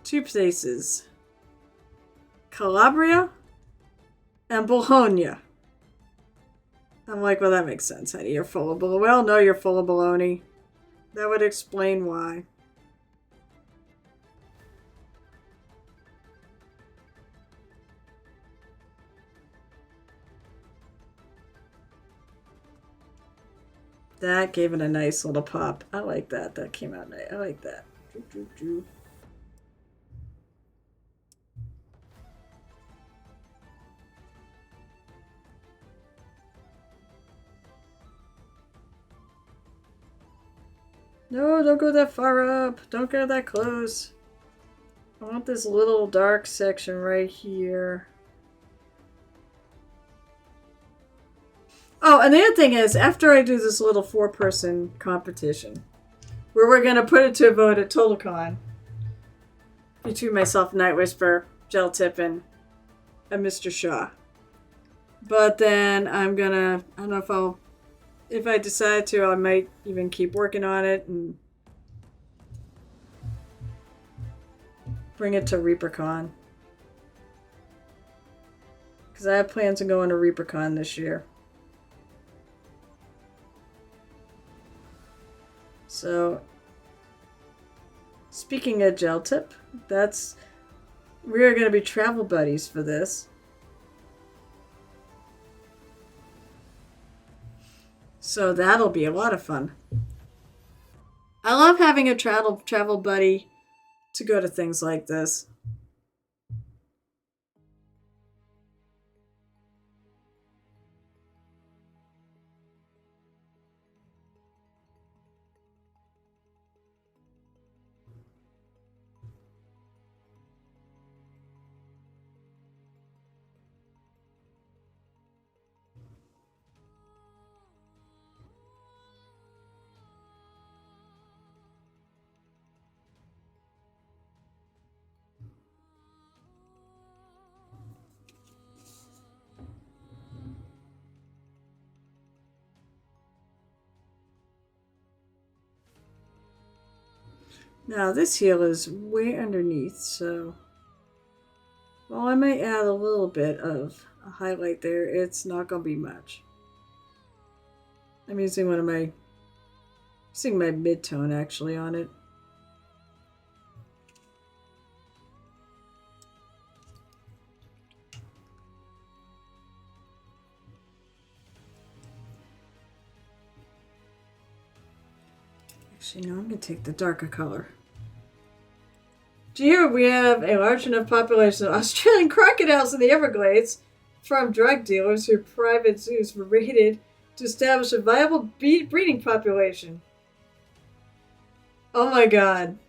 2 places. Calabria and Bologna. I'm like, well, that makes sense, honey. You're full of baloney. Well, no, you're full of baloney. That would explain why. That gave it a nice little pop. I like that. That came out nice. I like that. No, don't go that far up. Don't go that close. I want this little dark section right here. Oh, and the other thing is, after I do this little 4-person competition, where we're going to put it to a vote at TotalCon, between myself, Night Whisper, Gel Tippin, and Mr. Shaw. But then I'm going to, I don't know if I decide to, I might even keep working on it and bring it to ReaperCon. Because I have plans on going to ReaperCon this year. So, speaking of Gel Tip, we're going to be travel buddies for this. So that'll be a lot of fun. I love having a travel buddy to go to things like this. Now this heel is way underneath, so while I might add a little bit of a highlight there, it's not going to be much. I'm using my mid-tone actually on it. Actually, no, I'm going to take the darker color. Here we have a large enough population of Australian crocodiles in the Everglades from drug dealers whose private zoos were raided to establish a viable breeding population. Oh my god.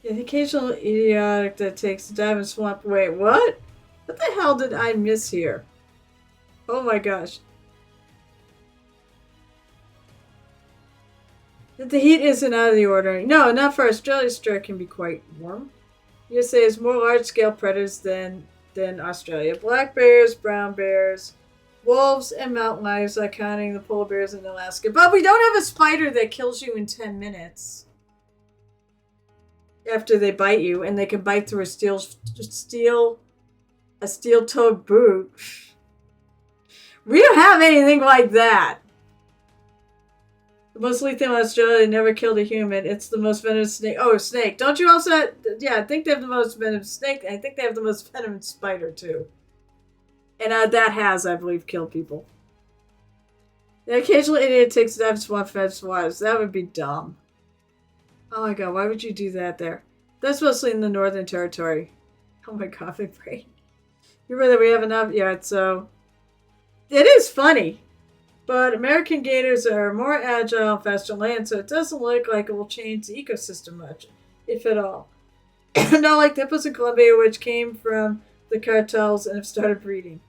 Yeah, the occasional idiotic that takes the diamond swamp away. What? What the hell did I miss here? Oh my gosh. The heat isn't out of the ordinary. No, not for Australia. Australia can be quite warm. USA has more large-scale predators than Australia. Black bears, brown bears, wolves, and mountain lions, not counting the polar bears in Alaska. But we don't have a spider that kills you in 10 minutes after they bite you, and they can bite through a steel-toed boot. We don't have anything like that. The most lethal in Australia never killed a human. It's the most venomous snake. Oh, snake. Don't you also... Yeah, I think they have the most venomous snake. I think they have the most venomous spider, too. And that has, I believe, killed people. The occasional idiot takes dive swamp fence waters. That would be dumb. Oh my god, why would you do that there? That's mostly in the Northern Territory. Oh my god, my brain. You remember that we have enough? Yeah, so... It is funny. But American gators are more agile and faster on land, so it doesn't look like it will change the ecosystem much, if at all. Not like the hippos in Colombia, which came from the cartels and have started breeding.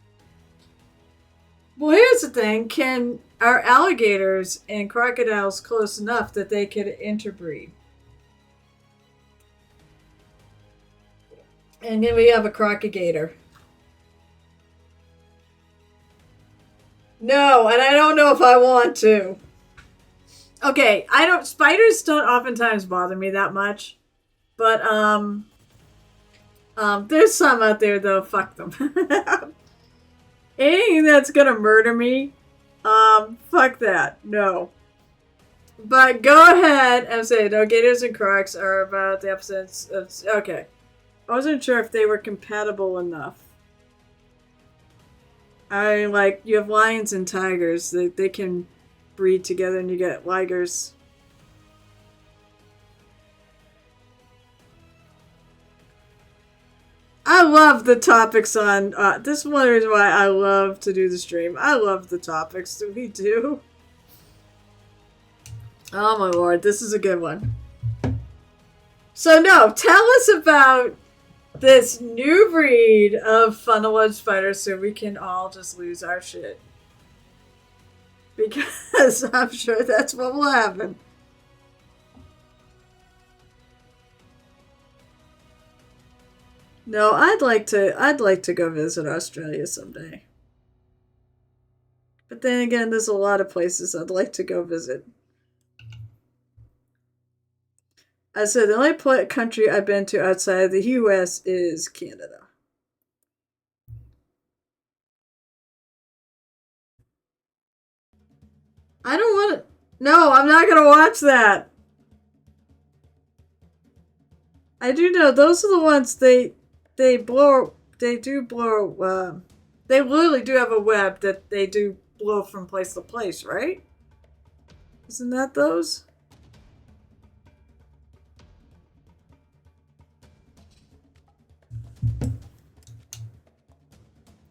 Well, here's the thing. Are alligators and crocodiles close enough that they could interbreed? And then we have a crocagator. No, and I don't know if I want to. Okay, spiders don't oftentimes bother me that much. But there's some out there though, fuck them. Anything that's gonna murder me, fuck that. No. But go ahead and say no. Gators and Crocs are about the absence of. Okay, I wasn't sure if they were compatible enough. I like you have lions and tigers. They can breed together, and you get ligers. I love the topics on. This is one of the reasons why I love to do the stream. I love the topics that we do. Oh my lord, this is a good one. So no, tell us about this new breed of funnel-edged spiders so we can all just lose our shit. Because I'm sure that's what will happen. No, I'd like to go visit Australia someday. But then again, there's a lot of places I'd like to go visit. I said the only country I've been to outside of the US is Canada. I don't want to. No, I'm not going to watch that. I do know those are the ones they blow. They do blow. They literally do have a web that they do blow from place to place, right? Isn't that those?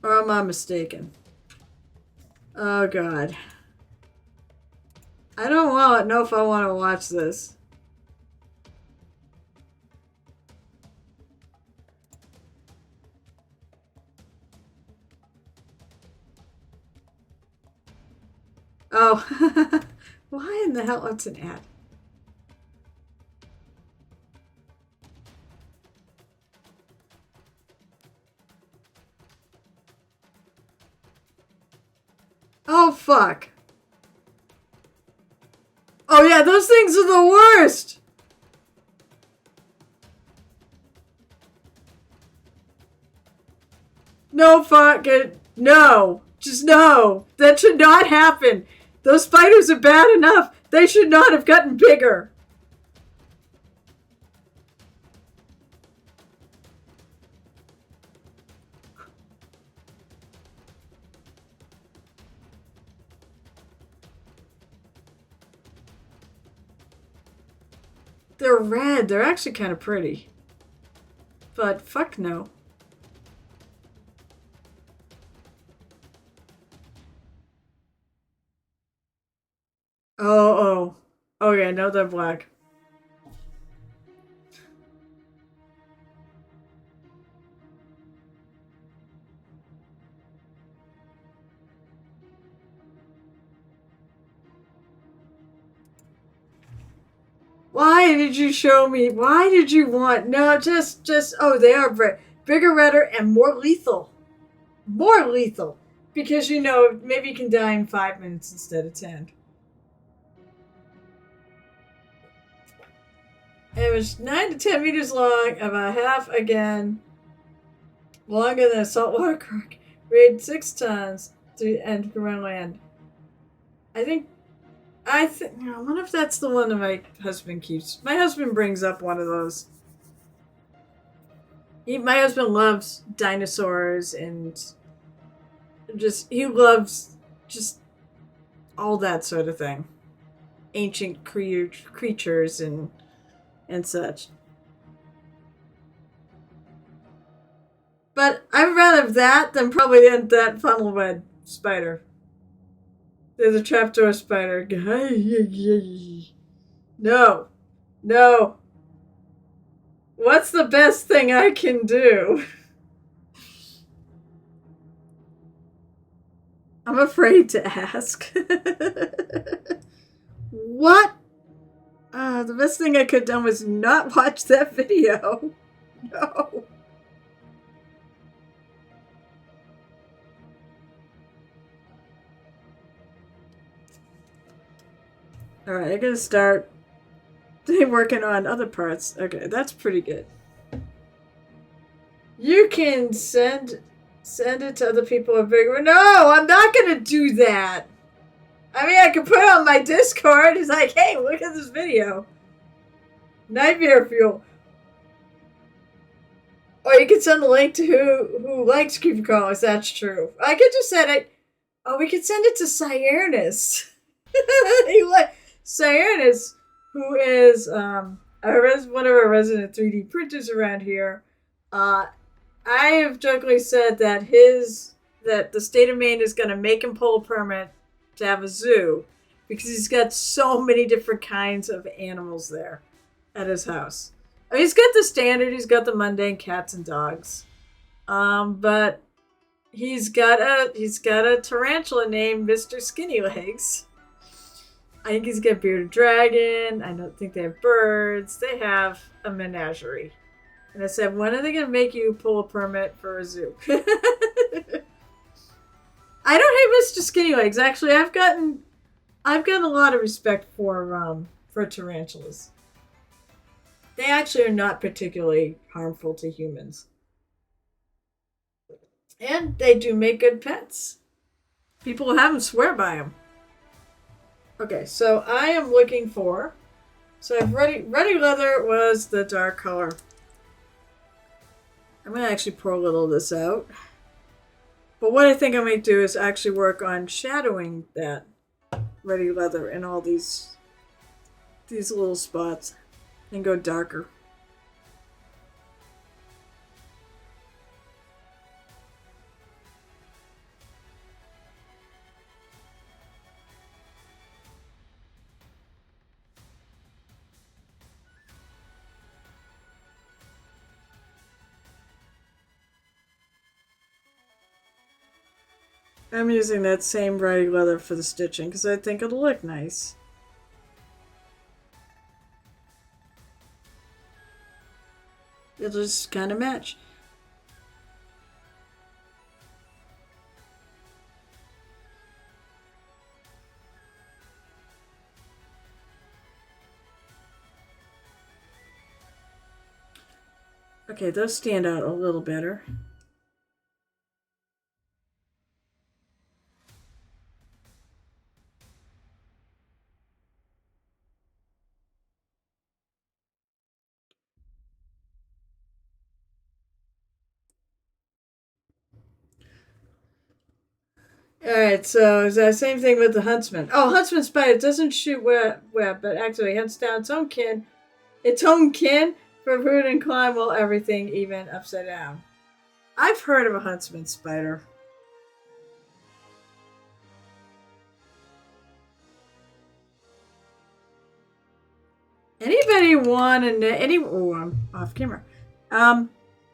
Or am I mistaken? Oh god. I don't know if I want to watch this. Oh. Why in the hell? What's an ad? Oh, fuck. Oh, yeah, those things are the worst. No, fuck it. No. Just no. That should not happen. Those spiders are bad enough. They should not have gotten bigger. They're red. They're actually kind of pretty. But fuck no. Oh. Okay, no, they're black. Why did you show me? Why did you want? No, just. Oh, they are bigger, redder, and more lethal. More lethal. Because, maybe you can die in 5 minutes instead of 10. It was 9 to 10 meters long, about half again. Longer than a saltwater croc. Weighed 6 tons and around land. I wonder if that's the one that my husband keeps. My husband brings up one of those. My husband loves dinosaurs and he loves just all that sort of thing. Ancient creatures and such. But I'd rather that than probably that funnel web spider. There's a trapdoor spider. No. No. What's the best thing I can do? I'm afraid to ask. What? The best thing I could have done was not watch that video. No. Alright, I gotta start working on other parts. Okay, that's pretty good. You can send it to other people a bigger. No, I'm not gonna do that. I mean, I can put it on my Discord. It's like, hey, look at this video. Nightmare fuel. Or you can send the link to who likes creepy crawlers. That's true. I could just send it. Oh, we could send it to Cyrus. Cyrus, who is one of our resident 3D printers around here. I have jokingly said that the state of Maine is going to make him pull a permit to have a zoo because he's got so many different kinds of animals there at his house. I mean, he's got the standard. He's got the mundane cats and dogs, but he's got a tarantula named Mr. Skinny Legs. I think he's got a bearded dragon. I don't think they have birds. They have a menagerie. And I said, when are they going to make you pull a permit for a zoo? I don't hate Mr. Skinny Legs. Actually, I've gotten a lot of respect for tarantulas. They actually are not particularly harmful to humans. And they do make good pets. People who have them swear by them. Okay, so I am looking for... So I've Ruddy Leather was the dark color. I'm going to actually pour a little of this out. But what I think I might do is actually work on shadowing that Ruddy Leather in all these little spots and go darker. I'm using that same Ruddy Leather for the stitching because I think it'll look nice. It'll just kind of match. Okay, those stand out a little better. Alright, so is that same thing with the huntsman? Oh, huntsman spider doesn't shoot web, but actually hunts down its own kin for food and climb while everything even upside down. I've heard of a huntsman spider. Anybody want I'm off camera.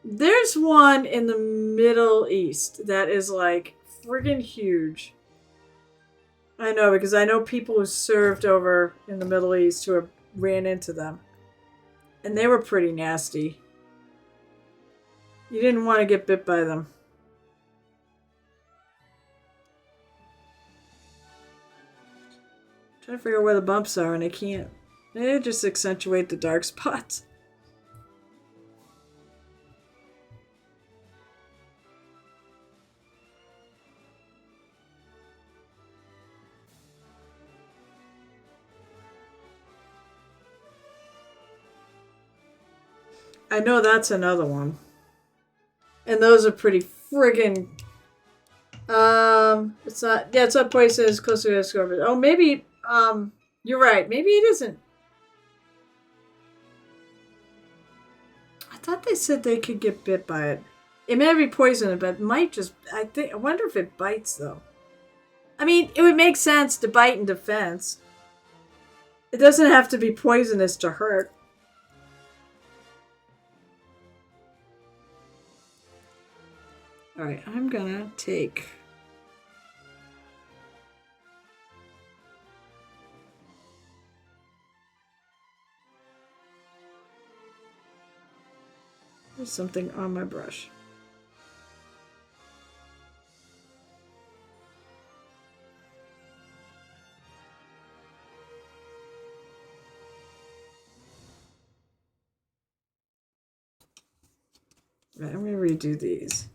There's one in the Middle East that is like friggin' huge. I know because I know people who served over in the Middle East who have ran into them. And they were pretty nasty. You didn't want to get bit by them. I'm trying to figure out where the bumps are and I can't. They just accentuate the dark spots. I know that's another one. And those are pretty friggin'... it's not... Yeah, it's not poisonous, closer to discovered. Oh, maybe... You're right. Maybe it isn't. I thought they said they could get bit by it. It may not be poisonous, but it might just... I wonder if it bites, though. I mean, it would make sense to bite in defense. It doesn't have to be poisonous to hurt. Alright, I'm gonna take... There's something on my brush. Right, I'm going to redo these.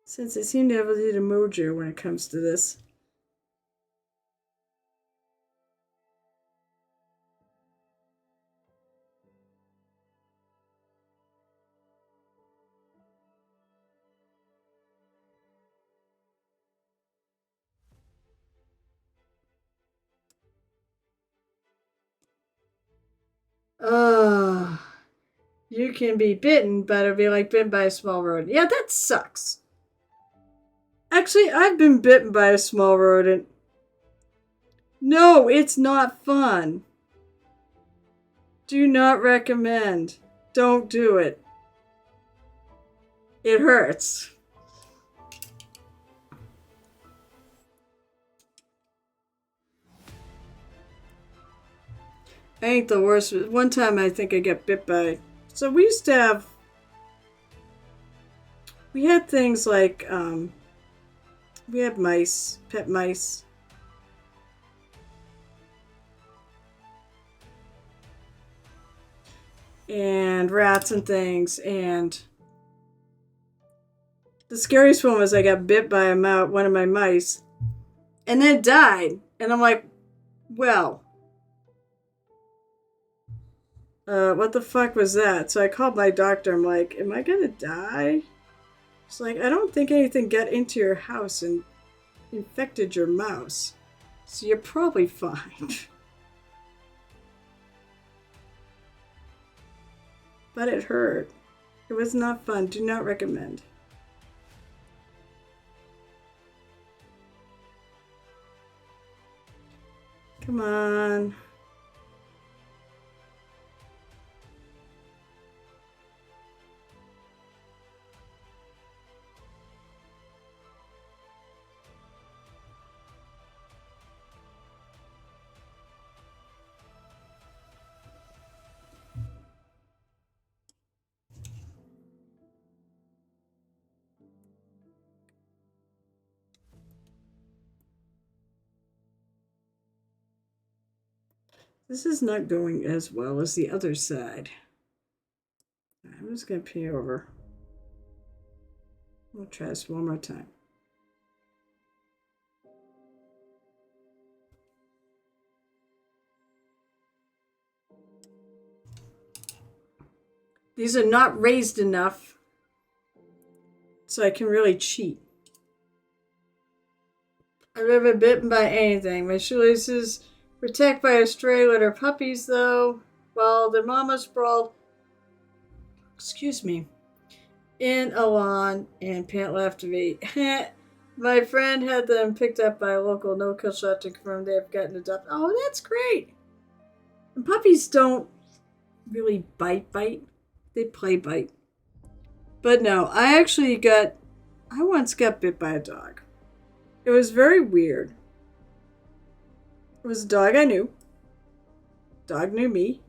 Since I seem to have a little mojo when it comes to this. You can be bitten, but it'll be like bitten by a small rodent. Yeah, that sucks. Actually, I've been bitten by a small rodent. No, it's not fun. Do not recommend. Don't do it. It hurts. I ain't the worst. One time I think I got bit by. So we used to have. We had things like. We had mice, pet mice. And rats and things. And the scariest one was I got bit by one of my mice. And then it died. And I'm like, well. What the fuck was that? So I called my doctor. I'm like, am I gonna die? She's like, I don't think anything got into your house and infected your mouse. So you're probably fine. But it hurt. It was not fun. Do not recommend. Come on. This is not going as well as the other side. I'm just going to pee over. We'll try this one more time. These are not raised enough so I can really cheat. I've never been bitten by anything. My shoelaces were attacked by a stray litter of puppies, though, while their mama sprawled, in a lawn and pant left of me. My friend had them picked up by a local no-kill shop to confirm they have gotten adopted. Oh, that's great. And puppies don't really bite. They play bite. But no, I once got bit by a dog. It was very weird. It was a dog I knew. Dog knew me.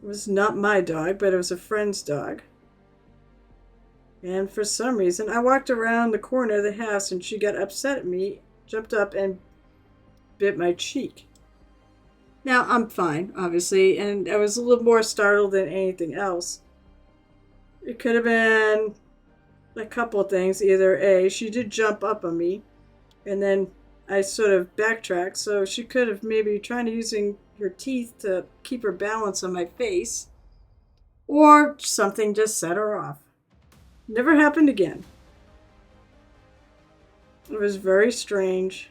It was not my dog, but it was a friend's dog. And for some reason, I walked around the corner of the house and she got upset at me, jumped up and bit my cheek. Now, I'm fine, obviously, and I was a little more startled than anything else. It could have been a couple of things. Either A, she did jump up on me, and then I sort of backtracked, so she could have maybe tried using her teeth to keep her balance on my face, or something just set her off. Never happened again. It was very strange,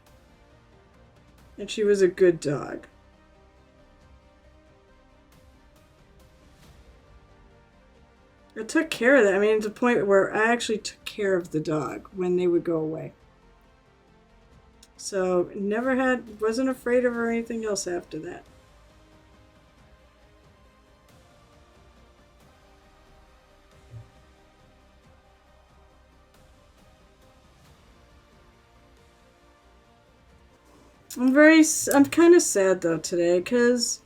and she was a good dog. I took care of that. I mean, to the point where I actually took care of the dog when they would go away. So, wasn't afraid of her or anything else after that. I'm kind of sad though today because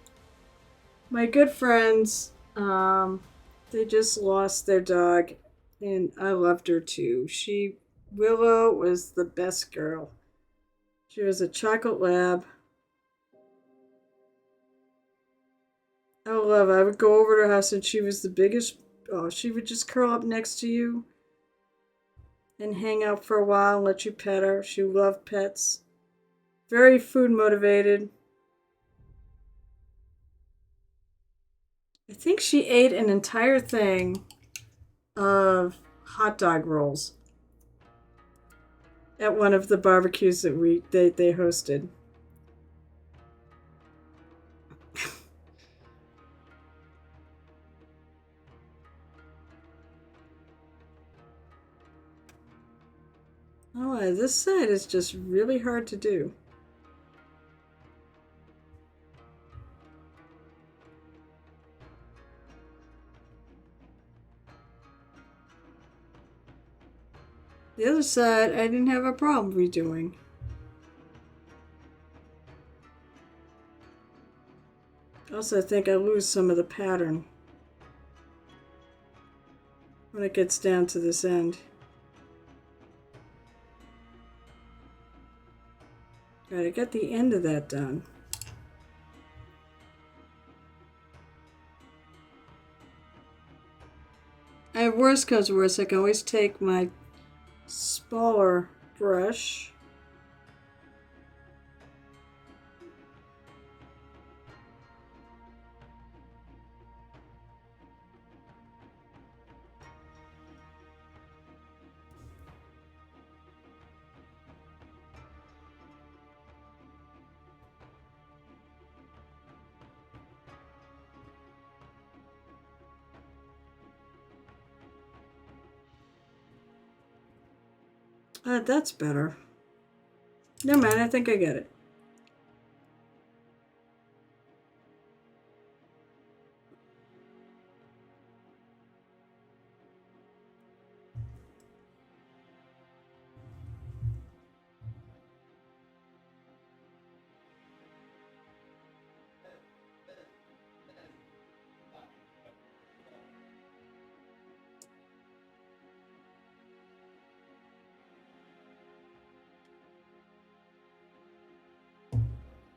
my good friends, they just lost their dog and I loved her too. Willow was the best girl. She was a chocolate lab I love it. I would go over to her house and she was the biggest. Oh, she would just curl up next to you and hang out for a while and let you pet her. She loved pets. Very food motivated. I think she ate an entire thing of hot dog rolls at one of the barbecues that they hosted. Oh, this side is just really hard to do. The other side, I didn't have a problem redoing. Also, I think I lose some of the pattern when it gets down to this end. Gotta get the end of that done. I have worst comes worst. I can always take my smaller brush that's better. Never mind, I think I get it.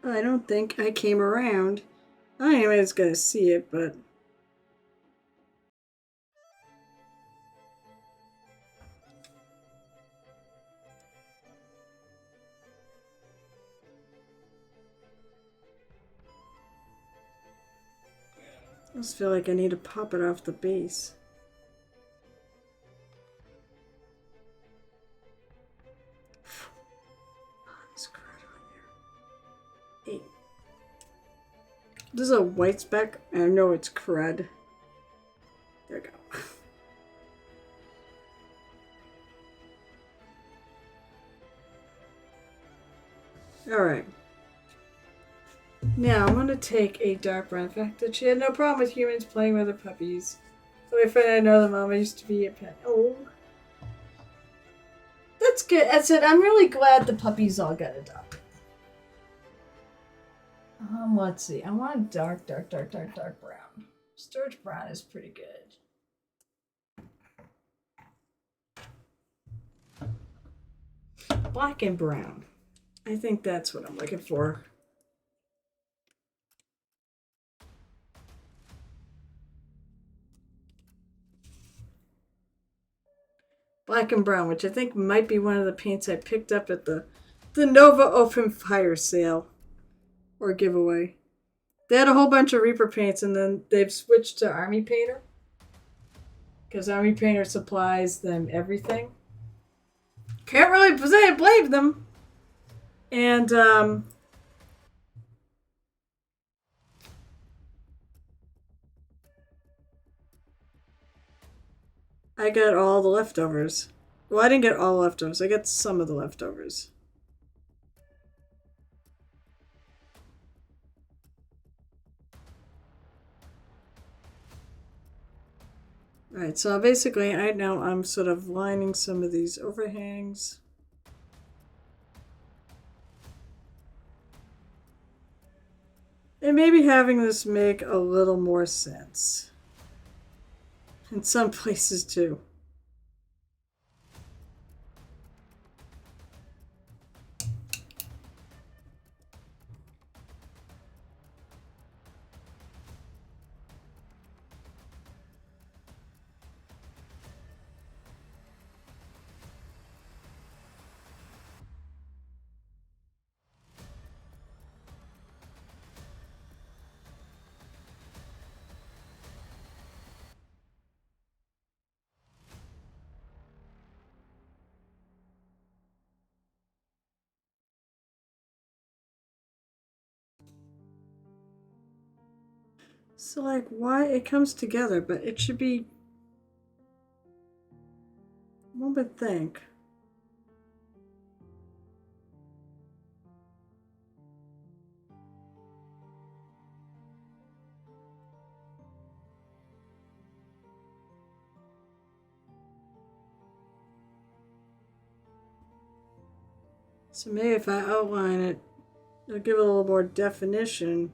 I don't think I came around. I don't know anybody's gonna see it, but I just feel like I need to pop it off the base. There's crud on there. Hey. This is a white speck. I know it's crud. There we go. Alright. Now I'm going to take a dark brown. In fact, that she had no problem with humans playing with her puppies. So my friend I know the mama used to be a pet. Oh. That's good. That's it. I'm really glad the puppies all got adopted. Let's see. I want dark brown. Sturge brown is pretty good. Black and brown. I think that's what I'm looking for. Black and brown, which I think might be one of the paints I picked up at the Nova Open Fire sale or giveaway. They had a whole bunch of Reaper paints, and then they've switched to Army Painter because Army Painter supplies them everything. Can't really blame them. And I got all the leftovers. Well, I didn't get all the leftovers. I got some of the leftovers. Alright, so basically I'm sort of lining some of these overhangs. And maybe having this make a little more sense. In some places too. So, like, why it comes together, but it should be. One would think. So maybe if I outline it, it'll give it a little more definition.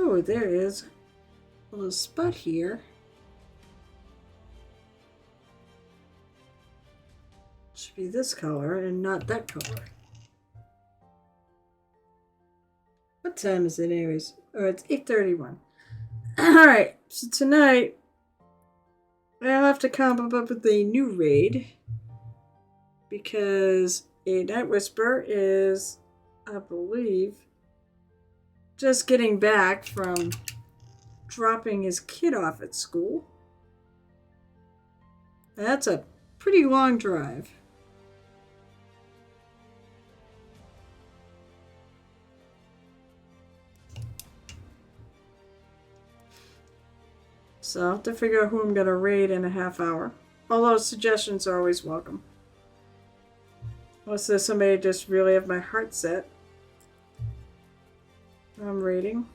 Oh, there is a little spot here. Should be this color and not that color. What time is it anyways? Oh, it's 8:31. Alright, so tonight I'll have to come up with a new raid because a Night Whisper is, I believe, just getting back from dropping his kid off at school. That's a pretty long drive. So I'll have to figure out who I'm going to raid in a half hour. Although suggestions are always welcome. Unless there's somebody just really have my heart set. I'm raiding.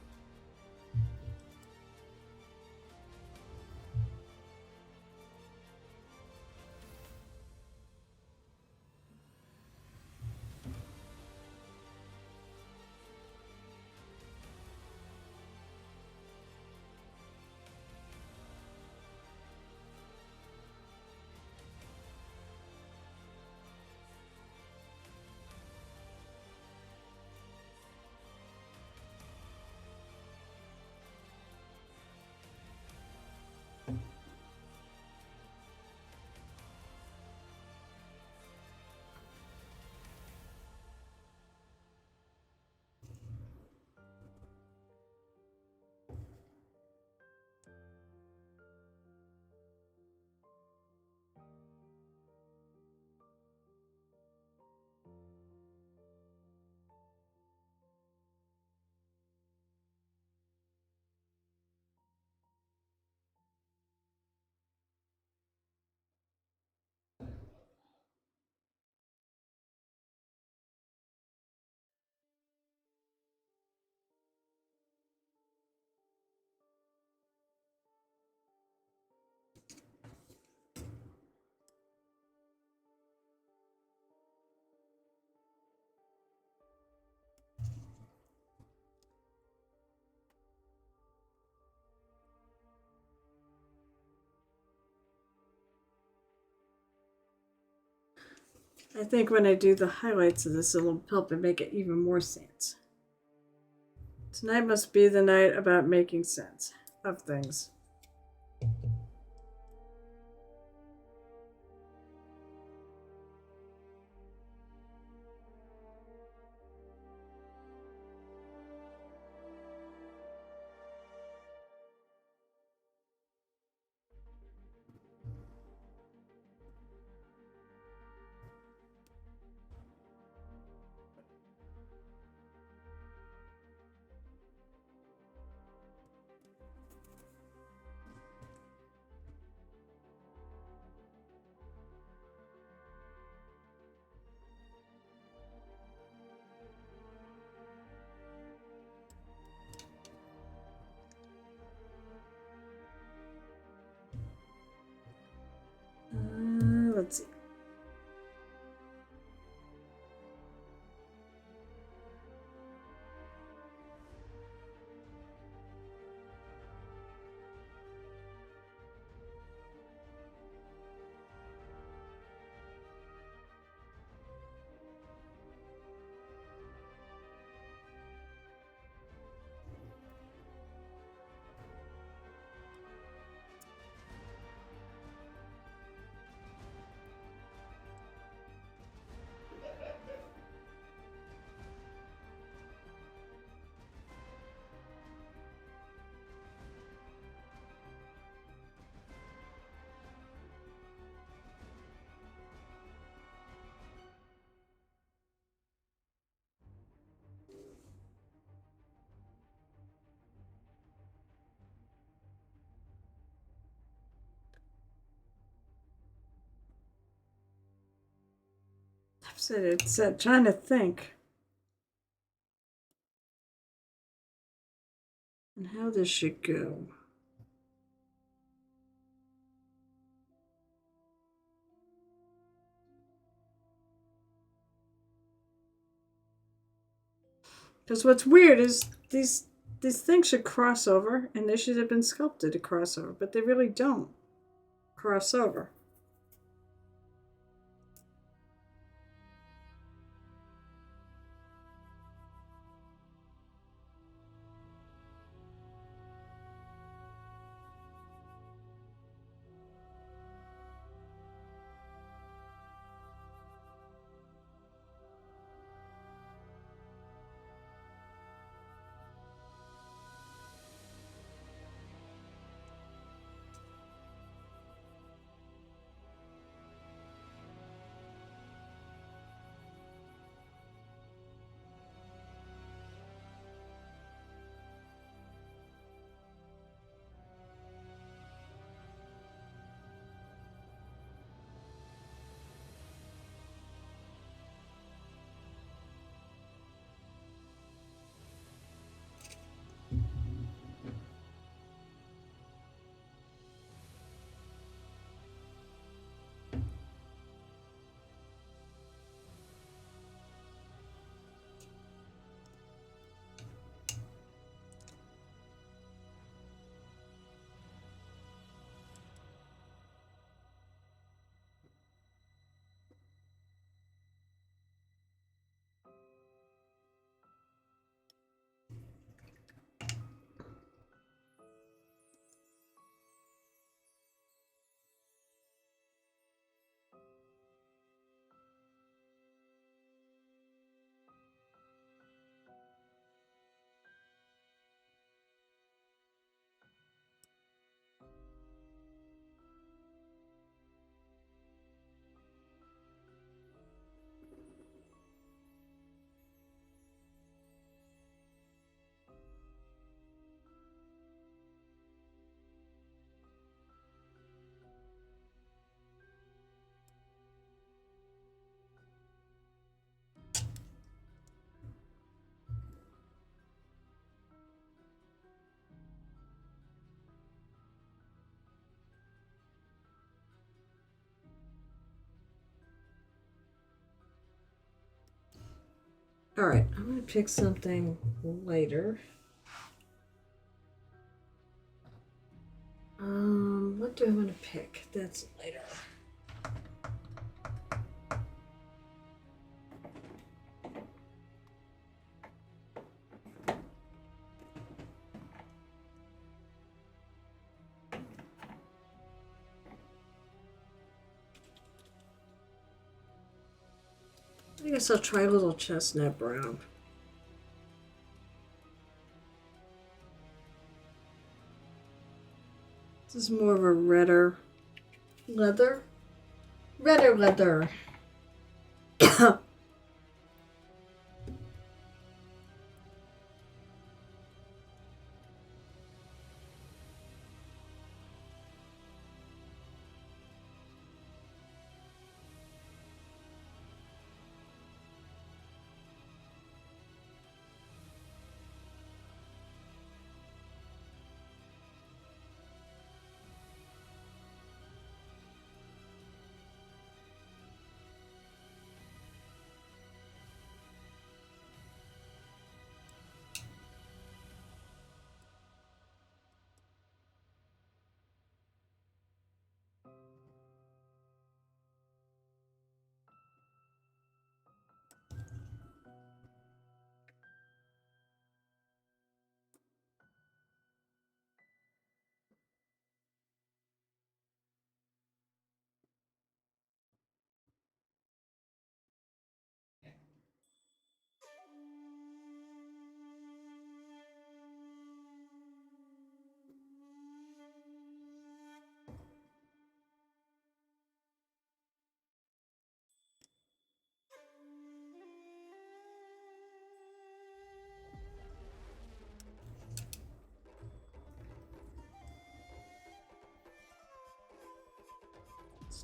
I think when I do the highlights of this, it'll help it make it even more sense. Tonight must be the night about making sense of things. said it's trying to think. And how this should go. Because what's weird is these things should cross over, and they should have been sculpted to cross over, but they really don't cross over. All right, I'm going to pick something later. What do I want to pick? That's later. I guess I'll try a little chestnut brown. This is more of a redder leather. Redder leather.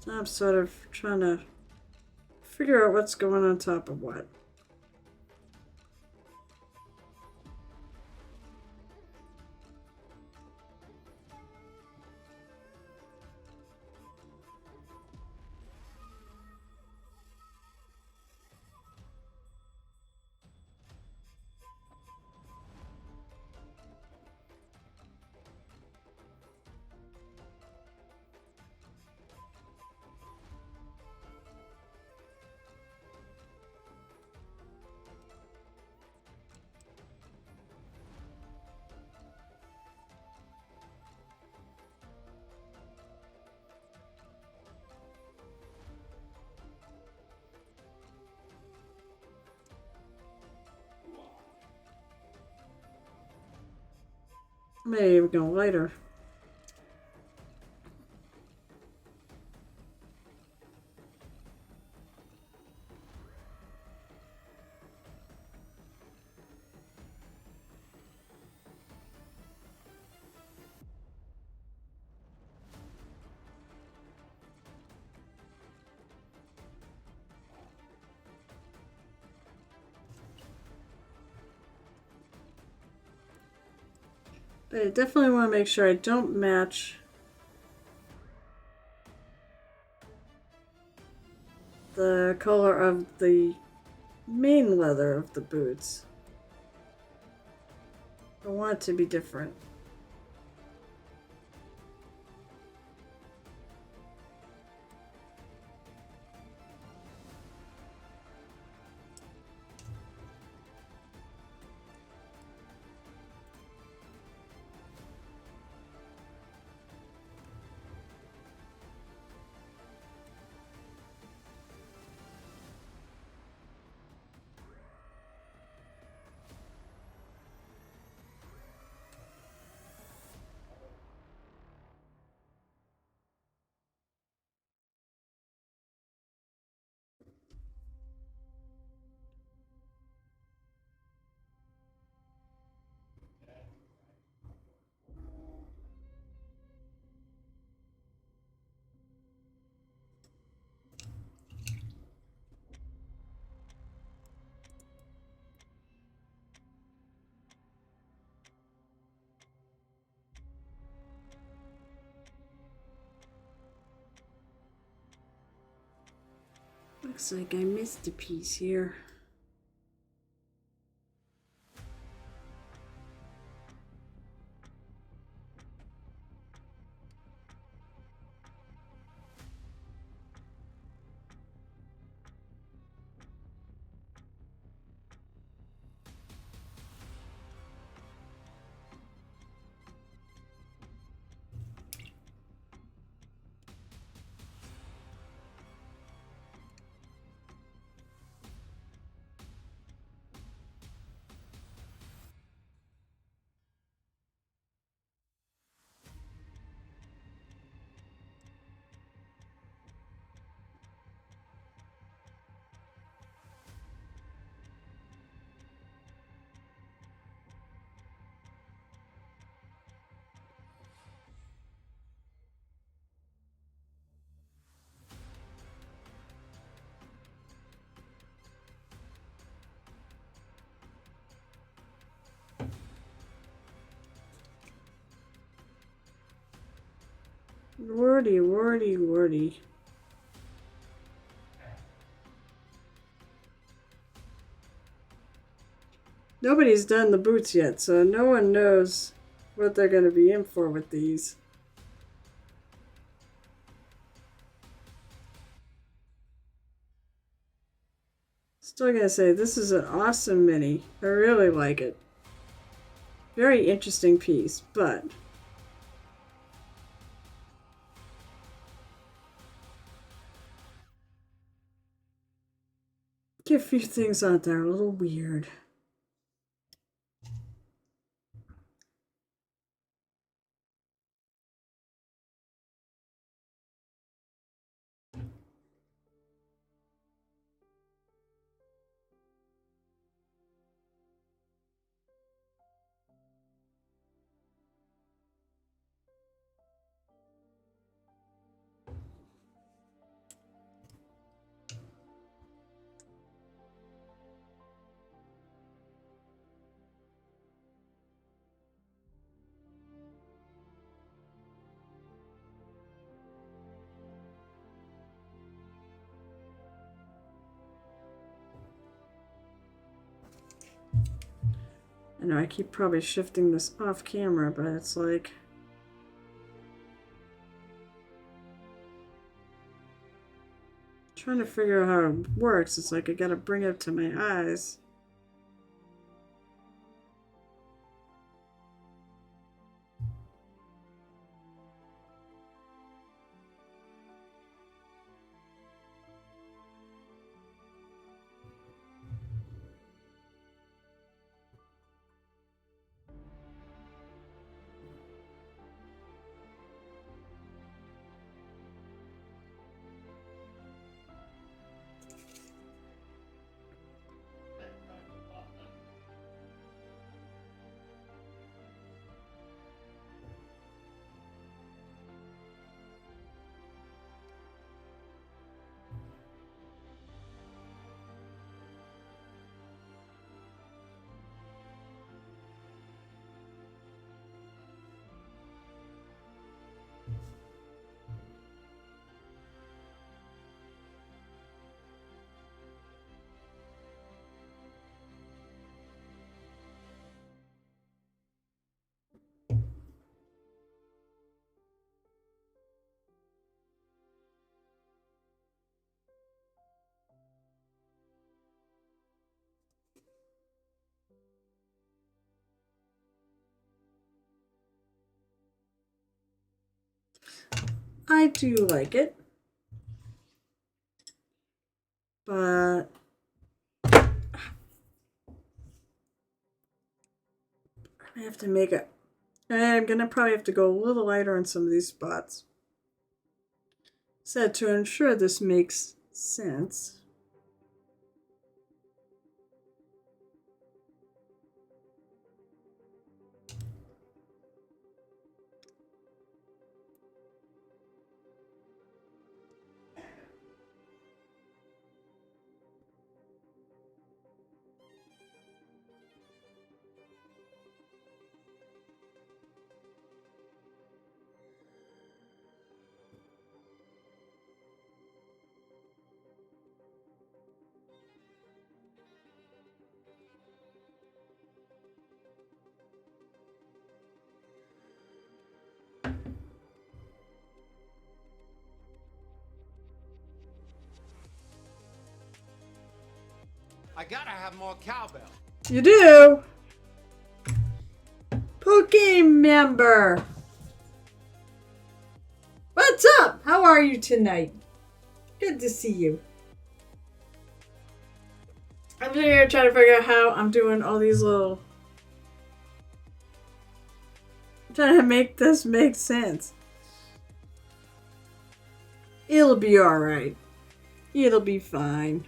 So I'm sort of trying to figure out what's going on top of what. Maybe even go lighter. But I definitely want to make sure I don't match the color of the main leather of the boots. I want it to be different. Looks like I missed a piece here. Wordy, wordy, wordy. Nobody's done the boots yet, so no one knows what they're going to be in for with these. Still gonna say, this is an awesome mini. I really like it. Very interesting piece, but get a few things out there a little weird. I know I keep probably shifting this off camera, but it's like... trying to figure out how it works. It's like I gotta bring it to my eyes. I do like it, but I have to make it. I'm gonna probably have to go a little lighter on some of these spots. So to ensure this makes sense. I gotta have more cowbell. You do? Pookie member. What's up? How are you tonight? Good to see you. I'm sitting here trying to figure out how I'm doing all these little... I'm trying to make this make sense. It'll be alright. It'll be fine.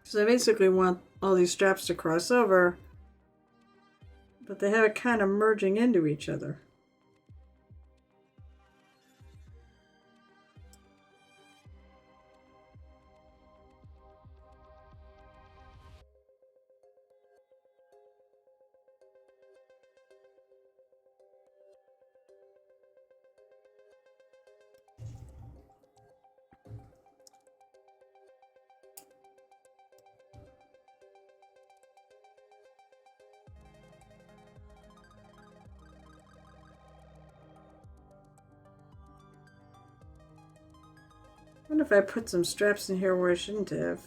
So I basically want all these straps to cross over, but they have it kind of merging into each other. I wonder if I put some straps in here where I shouldn't have.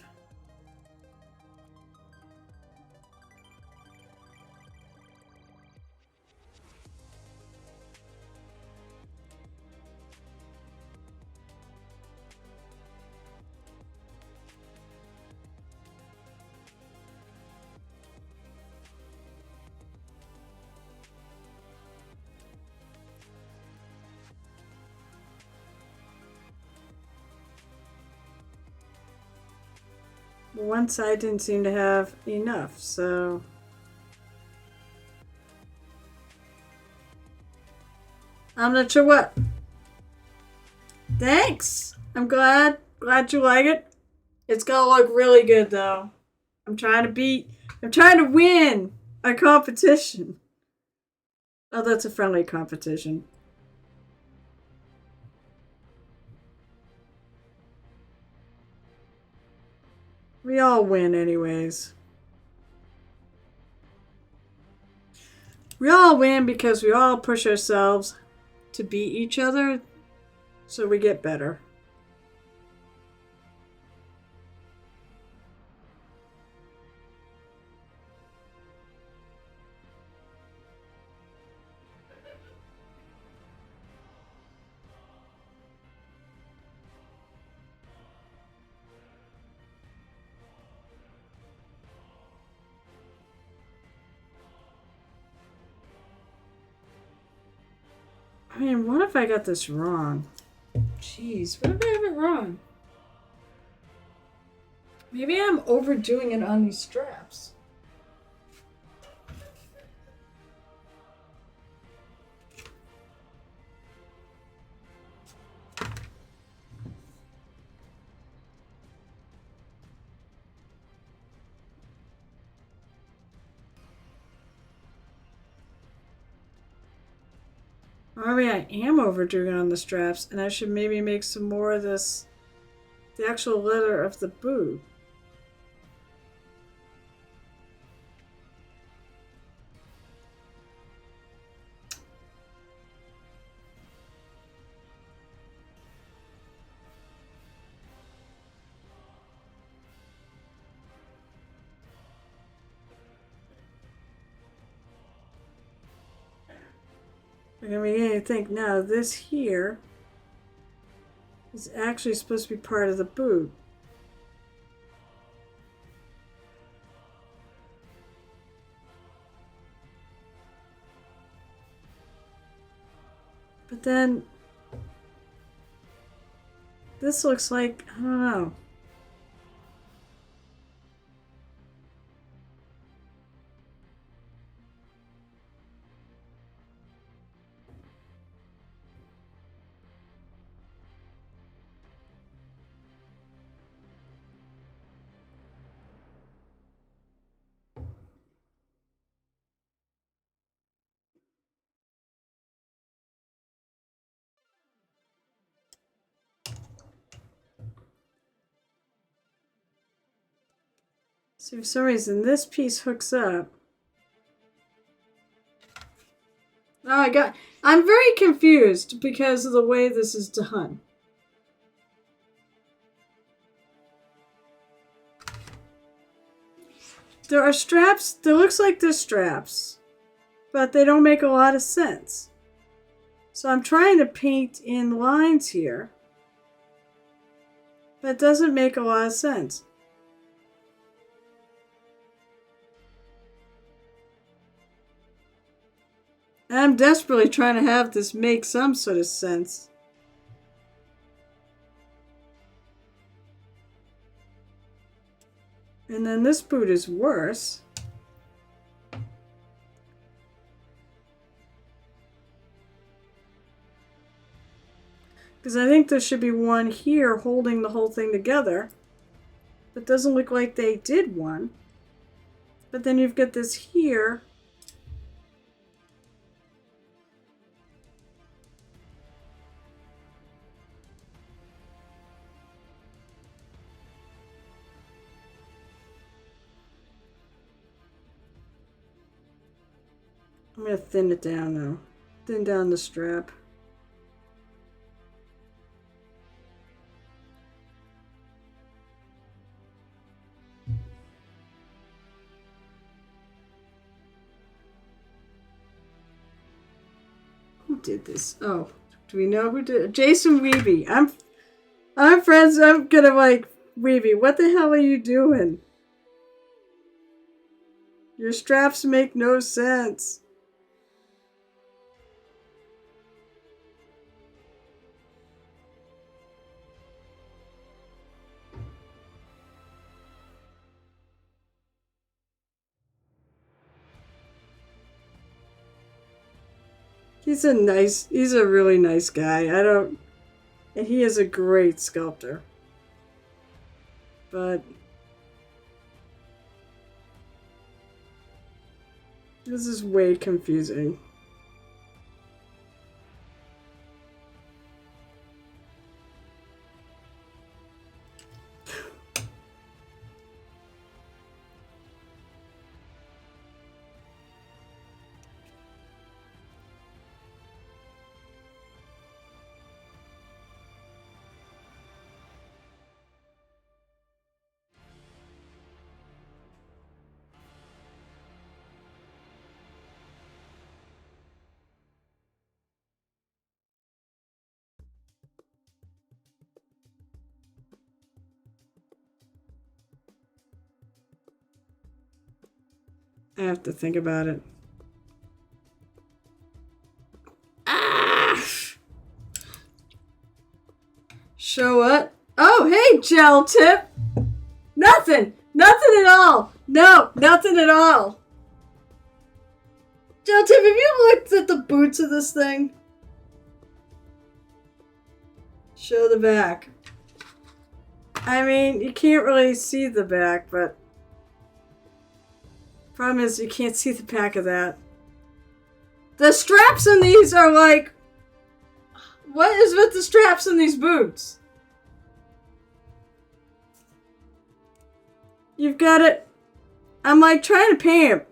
One side didn't seem to have enough, so... I'm not sure what. Thanks! I'm glad you like it. It's gonna look really good, though. I'm trying to beat. I'm trying to win a competition. Oh, that's a friendly competition. We all win, anyways. We all win because we all push ourselves to beat each other, so we get better. I mean, what if I got this wrong? Jeez, what if I have it wrong? Maybe I'm overdoing it on these straps. Or maybe I am overdoing it on the straps, and I should maybe make some more of this, the actual leather of the boot. I'm beginning to think now, this here is actually supposed to be part of the boot. But then, this looks like, I don't know. See, for some reason, this piece hooks up. Oh, I'm very confused because of the way this is done. There are straps, there looks like there's straps, but they don't make a lot of sense. So I'm trying to paint in lines here, but it doesn't make a lot of sense. And I'm desperately trying to have this make some sort of sense. And then this boot is worse. Because I think there should be one here holding the whole thing together. But it doesn't look like they did one. But then you've got this here. I'm going to thin it down now. Thin down the strap. Who did this? Oh, do we know who did it? Jason Weeby. I'm friends. I'm gonna like, Weeby, what the hell are you doing? Your straps make no sense. He's a really nice guy. And he is a great sculptor. But This is way confusing. I have to think about it. Ah! Show what? Oh, hey, gel tip. Nothing. Nothing at all. No, nothing at all. Gel tip, have you looked at the boots of this thing? Show the back. I mean, you can't really see the back, but problem is you can't see the back of that. The straps in these are like... What is with the straps in these boots? You've got it... I'm like trying to paint it.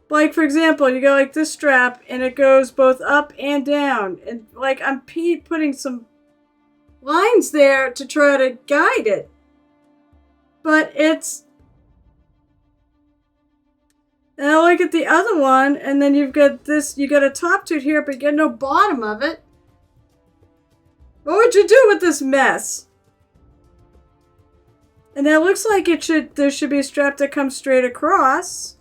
Like, for example, you got like this strap and it goes both up and down. And like I'm putting some lines there to try to guide it. But it's... And I look at the other one, and then you've got this, you got a top to it here, but you got no bottom of it. What would you do with this mess? And it looks like there should be a strap that comes straight across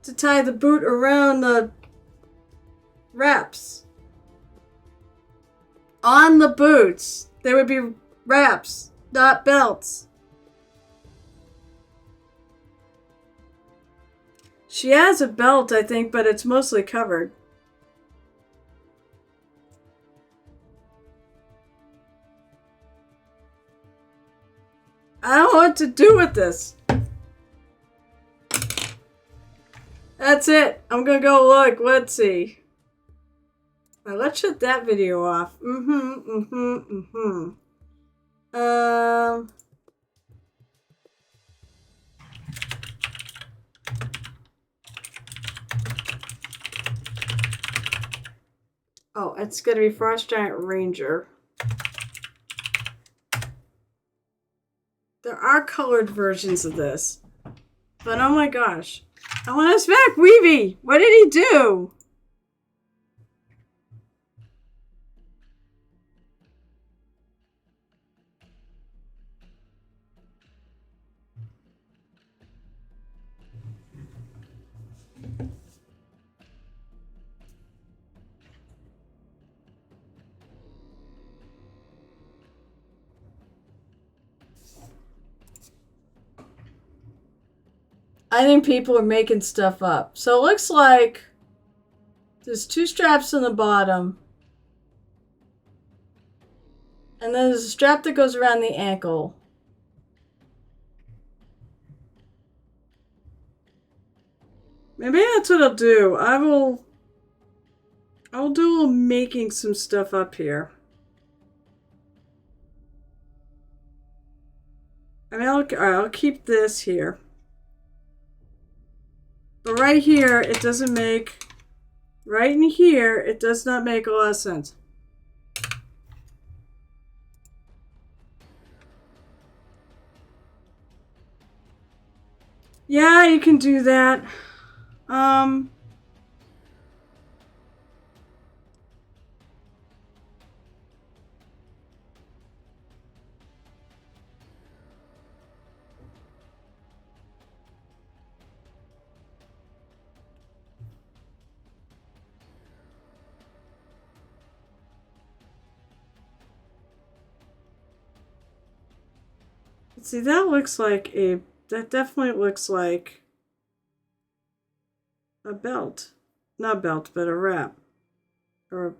to tie the boot around the wraps. On the boots, there would be wraps, not belts. She has a belt, I think, but it's mostly covered. I don't know what to do with this. That's it. I'm gonna go look. Let's see. Right, let's shut that video off. Oh, it's gonna be Frost Giant Ranger. There are colored versions of this. But oh my gosh. I want us back, Weavy! What did he do? I think people are making stuff up. So it looks like there's two straps on the bottom. And then there's a strap that goes around the ankle. Maybe that's what I'll do. I'll do a little making some stuff up here. I mean, I'll keep this here. But right here, it doesn't make... Right in here, it does not make a lot of sense. Yeah, you can do that. See, that looks like a... That definitely looks like a belt. Not a belt, but a wrap. Or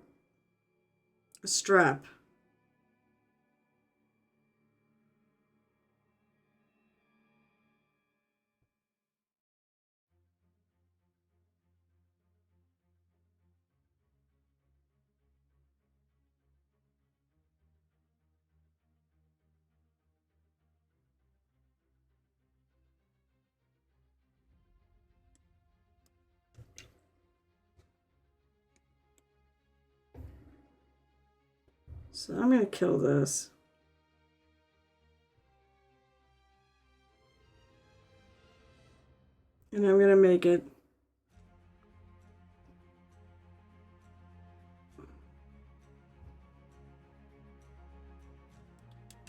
a strap. So I'm going to kill this. And I'm going to make it.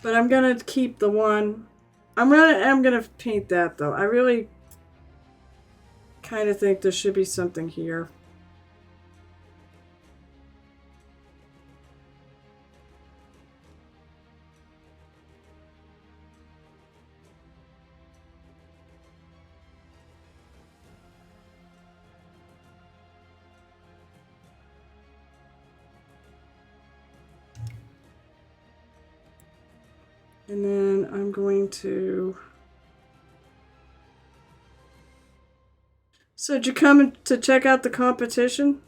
But I'm going to keep the one. I'm going to paint that though. I really kind of think there should be something here. And then I'm going to... So did you come to check out the competition?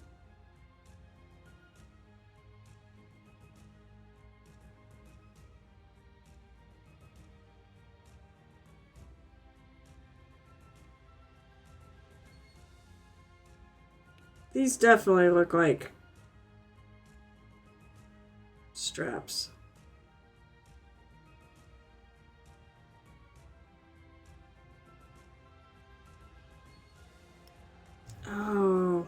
These definitely look like straps. Oh.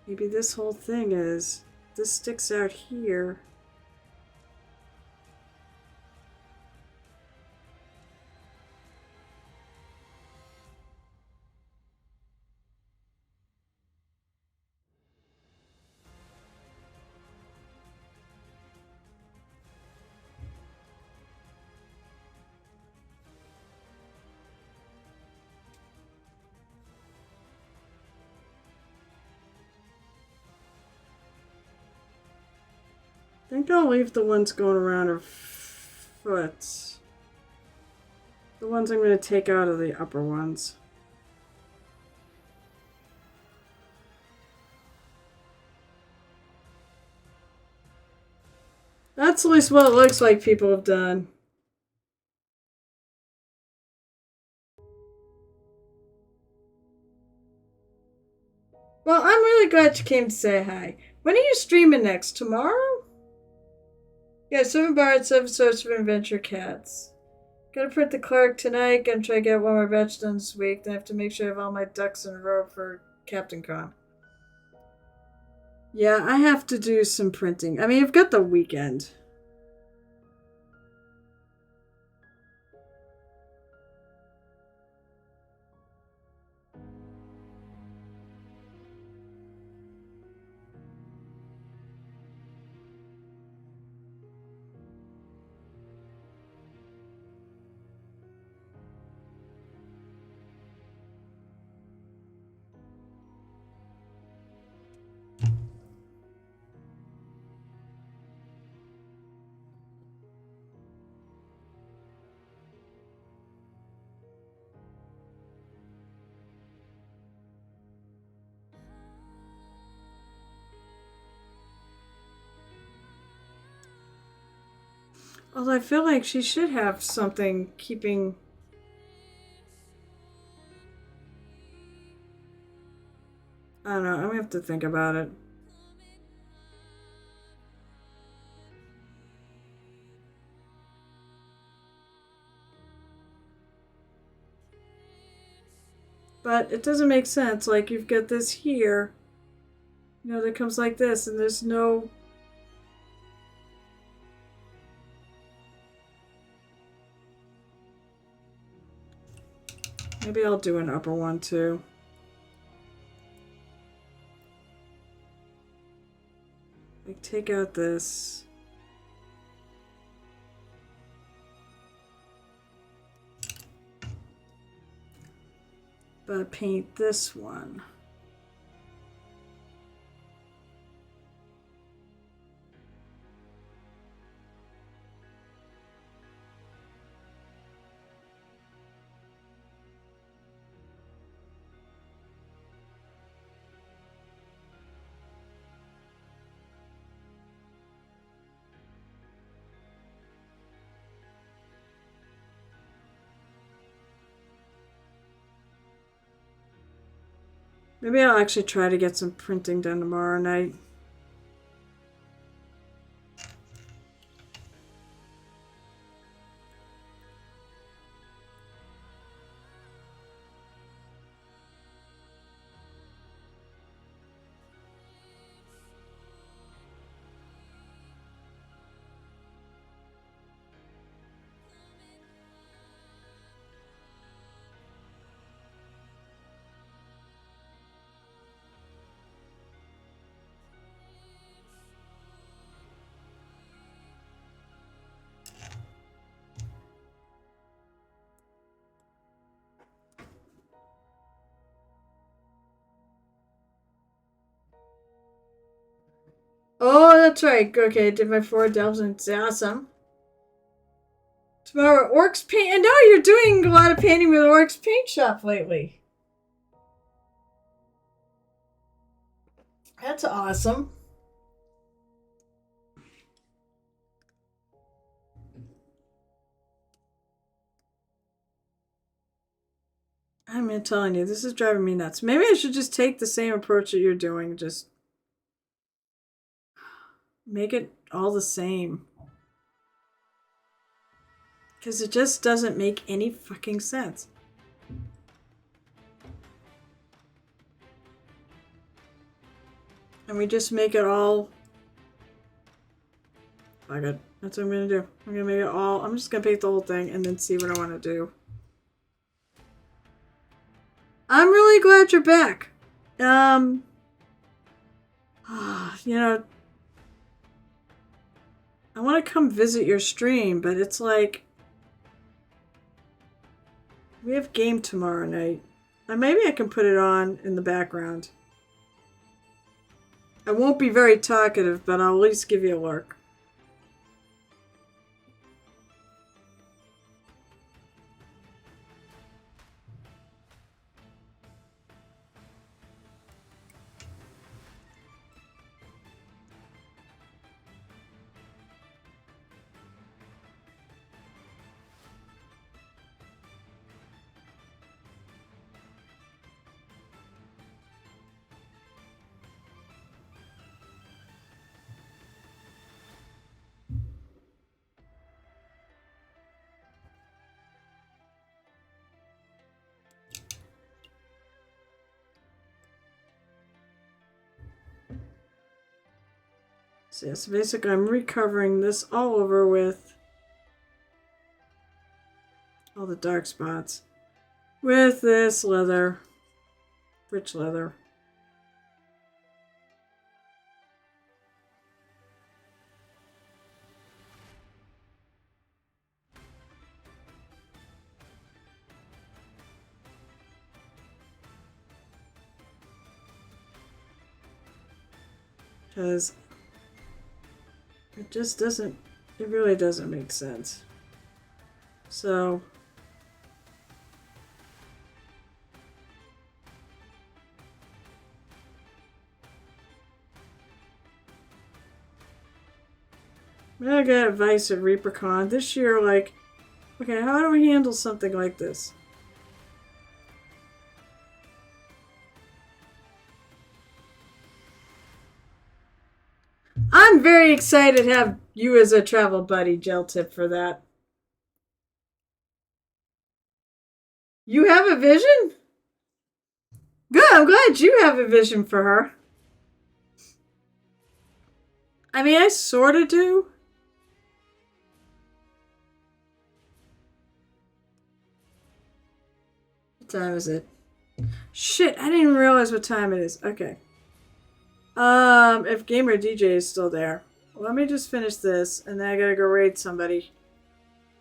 Maybe this whole thing is... This sticks out here. I think I'll leave the ones going around her foot. The ones I'm going to take out of the upper ones. That's at least what it looks like people have done. Well, I'm really glad you came to say hi. When are you streaming next? Tomorrow? Yeah, 7 bars, 7 sorts of adventure cats. Gotta print the clerk tonight. Gonna try to get one more batch done this week. Then I have to make sure I have all my ducks in a row for Captain Con. Yeah, I have to do some printing. I mean, I've got the weekend. Although I feel like she should have something keeping... I don't know. I'm gonna have to think about it. But it doesn't make sense. Like, you've got this here, you know, that comes like this, and there's no... Maybe I'll do an upper one, too. Like, take out this. But paint this one. Maybe I'll actually try to get some printing done tomorrow night. Oh, that's right. Okay, did my 4 delves and it's awesome. Tomorrow, Orcs Paint. And now you're doing a lot of painting with Orcs Paint Shop lately. That's awesome. I'm telling you, this is driving me nuts. Maybe I should just take the same approach that you're doing. Just make it all the same. Because it just doesn't make any fucking sense. And we just make it all... Fuck it. That's what I'm going to do. I'm going to make it all... I'm just going to paint the whole thing and then see what I want to do. I'm really glad you're back. You know... I want to come visit your stream, but it's like... We have game tomorrow night. Maybe I can put it on in the background. I won't be very talkative, but I'll at least give you a lurk. So, yeah, so basically I'm recovering this all over with all the dark spots with this leather, rich leather. Because it just doesn't, it really doesn't make sense. So, I got advice at ReaperCon this year, like, okay, how do we handle something like this? I'm very excited to have you as a travel buddy, Gel Tip, for that. You have a vision? Good, I'm glad you have a vision for her. I mean, I sort of do. What time is it? Shit, I didn't even realize what time it is. Okay. If Gamer DJ is still there, let me just finish this, and then I gotta go raid somebody.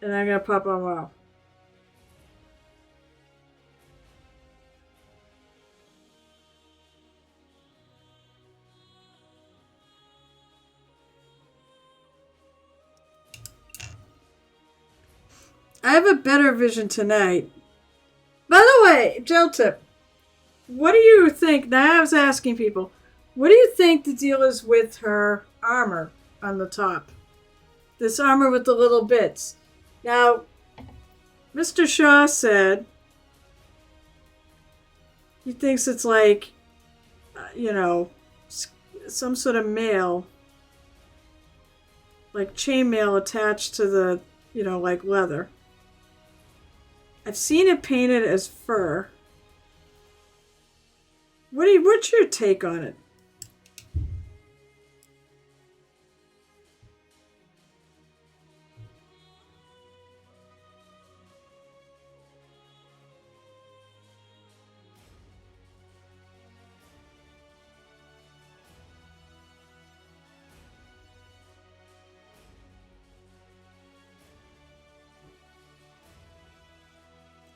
And I'm gonna pop on WoW. I have a better vision tonight. By the way, Gel Tip, what do you think? Now I was asking people, what do you think the deal is with her armor on the top? This armor with the little bits. Now, Mr. Shaw said he thinks it's like, you know, some sort of mail, like chainmail attached to the, you know, like leather. I've seen it painted as fur. What's your take on it?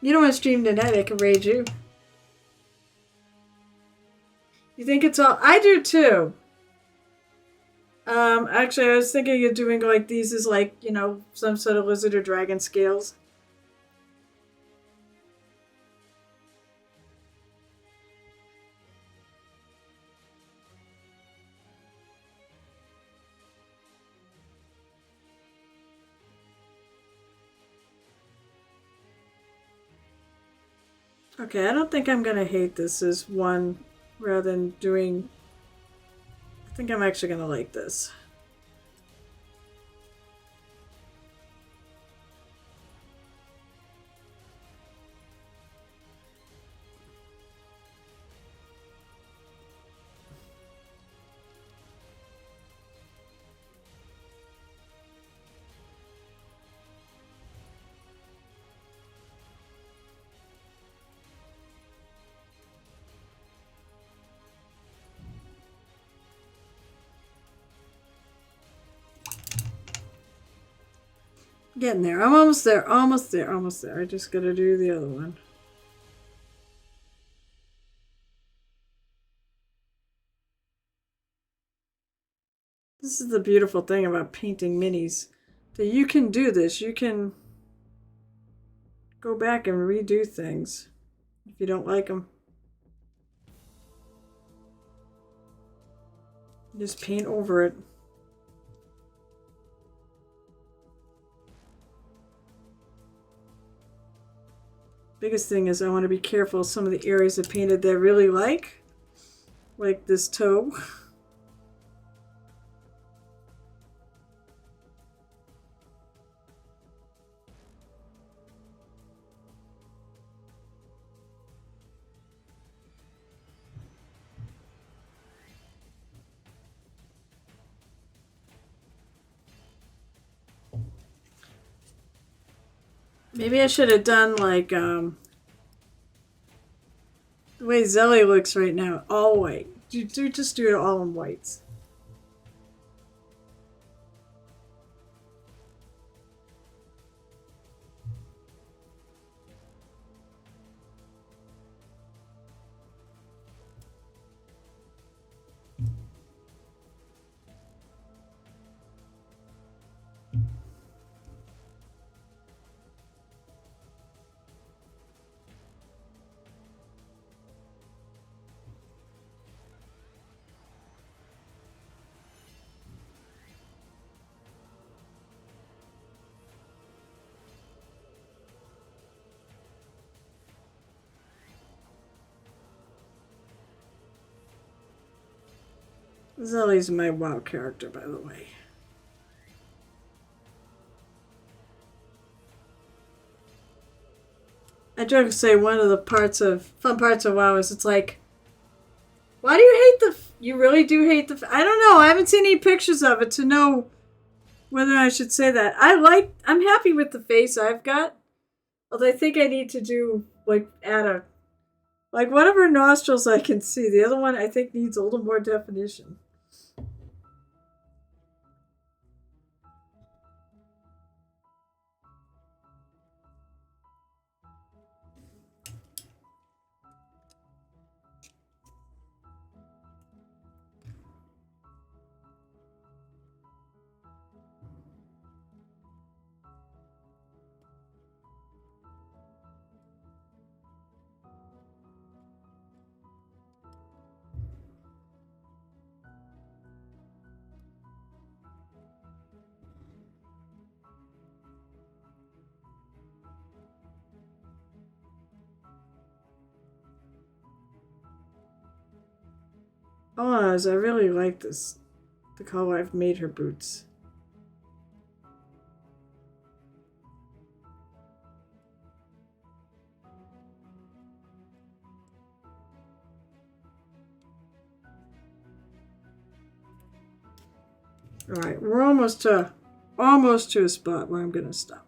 You don't want to stream tonight, I can raid you. You think it's all... I do too. Actually, I was thinking of doing like these as like, you know, some sort of lizard or dragon scales. Okay, I don't think I'm gonna hate this as one rather than doing. I think I'm actually gonna like this. Getting there. I'm almost there. Almost there. Almost there. I just gotta do the other one. This is the beautiful thing about painting minis. That you can do this. You can go back and redo things if you don't like them. Just paint over it. Biggest thing is I want to be careful of some of the areas I painted that I really like this toe. Maybe I should have done like the way Zelly looks right now, all white. Just do it all in whites. Zelly's my WoW character, by the way. I joke to say one of the fun parts of WoW is it's like, why do you hate you really do hate I don't know, I haven't seen any pictures of it to know whether I should say that. I'm happy with the face I've got. Although I think I need to do, like, add like, one of her nostrils I can see. The other one I think needs a little more definition. Oh, I really like this. The color I've made her boots. Alright, we're almost to a spot where I'm gonna stop.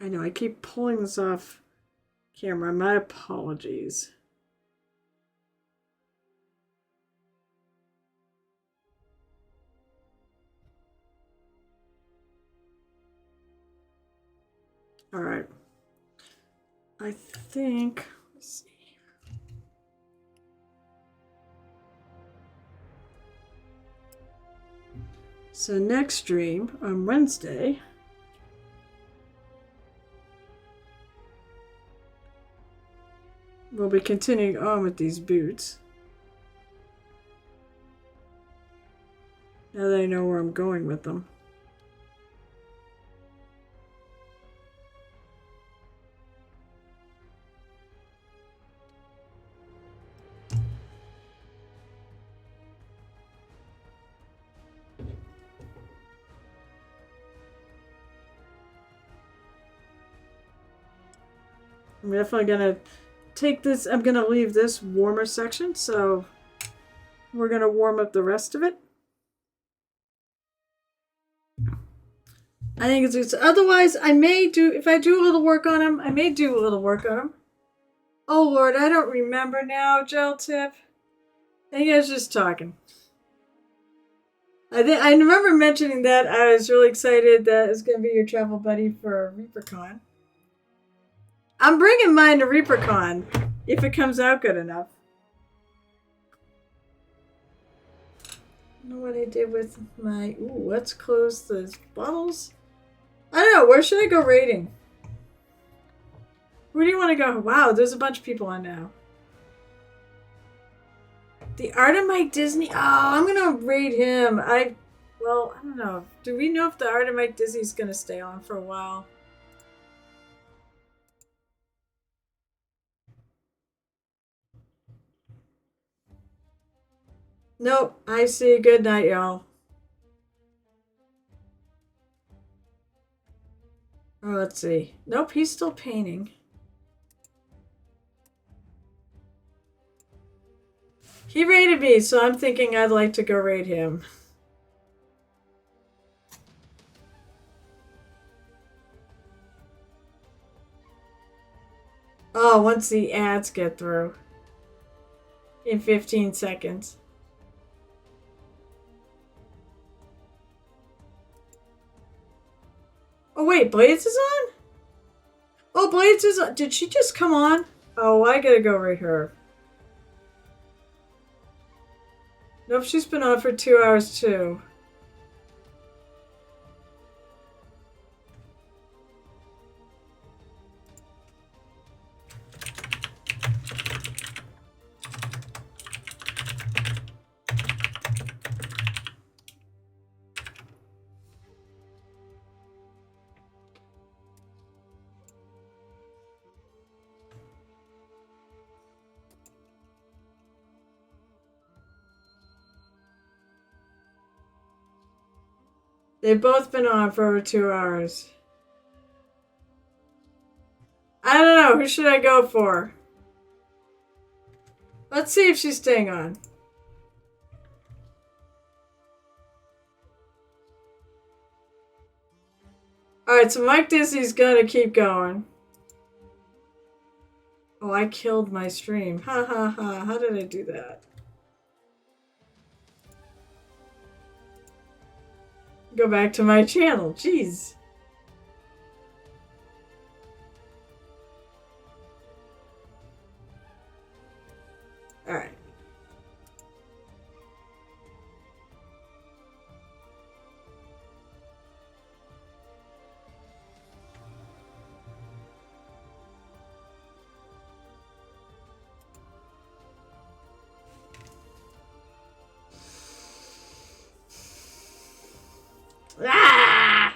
I know, I keep pulling this off camera. My apologies. All right. I think, let's see. So next stream on Wednesday, we'll be continuing on with these boots. Now that I know where I'm going with them. I'm definitely gonna take this, I'm gonna leave this warmer section, so we're gonna warm up the rest of it. I think it's otherwise I may do, if I do a little work on them, I may do a little work on them. Oh Lord, I don't remember now, Gel Tip. I think I was just talking. I remember mentioning that I was really excited that it's gonna be your travel buddy for ReaperCon. I'm bringing mine to ReaperCon if it comes out good enough. I don't know what I did with my. Ooh, let's close those bottles. I don't know. Where should I go raiding? Where do you want to go? Wow, there's a bunch of people on now. The Art of Mike Disney. Oh, I'm gonna raid him. Well, I don't know. Do we know if the Art of Mike Disney's gonna stay on for a while? Nope. I see. Good night, y'all. Oh, let's see. Nope, he's still painting. He raided me, so I'm thinking I'd like to go raid him. Oh, once the ads get through. In 15 seconds. Oh wait, Blades is on? Oh, Blades is on. Did she just come on? Oh, I gotta go raid her. Nope, she's been on for 2 hours too. They've both been on for over 2 hours. I don't know. Who should I go for? Let's see if she's staying on. Alright, so Mike Disney's gonna keep going. Oh, I killed my stream. Ha ha ha. How did I do that? Go back to my channel. Jeez. Alright. Ah!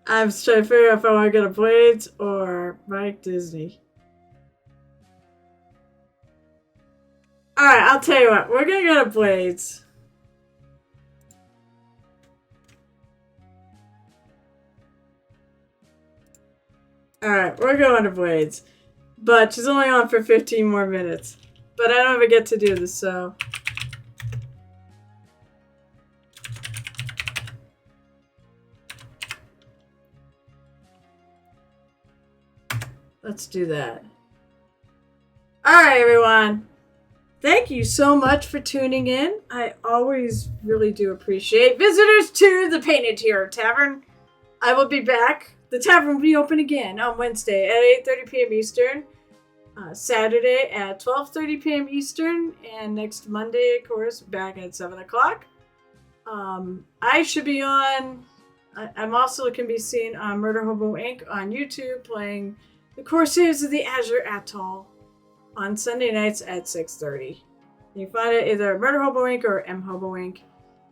I'm just trying to figure out if I want to go to Blades or Mike Disney. Alright, I'll tell you what. We're gonna go to Blades. Alright, we're going to Blades. But she's only on for 15 more minutes. But I don't ever get to do this, so... Let's do that. Alright, everyone. Thank you so much for tuning in. I always really do appreciate visitors to the Painted Hero Tavern. I will be back. The tavern will be open again on Wednesday at 8:30 p.m. Eastern. Saturday at 12:30 p.m. Eastern. And next Monday, of course, back at 7 o'clock. I should be on... I'm also can be seen on Murder Hobo Inc. on YouTube playing the Corsairs of the Azure Atoll on Sunday nights at 6:30. You can find it either Murder Hobo Inc. or M Hobo Inc.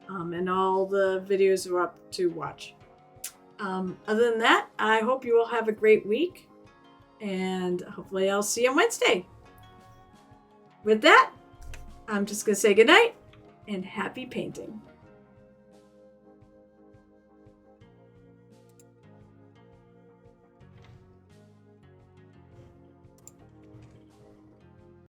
And all the videos are up to watch. Other than that, I hope you all have a great week. And hopefully I'll see you on Wednesday. With that, I'm just going to say goodnight and happy painting.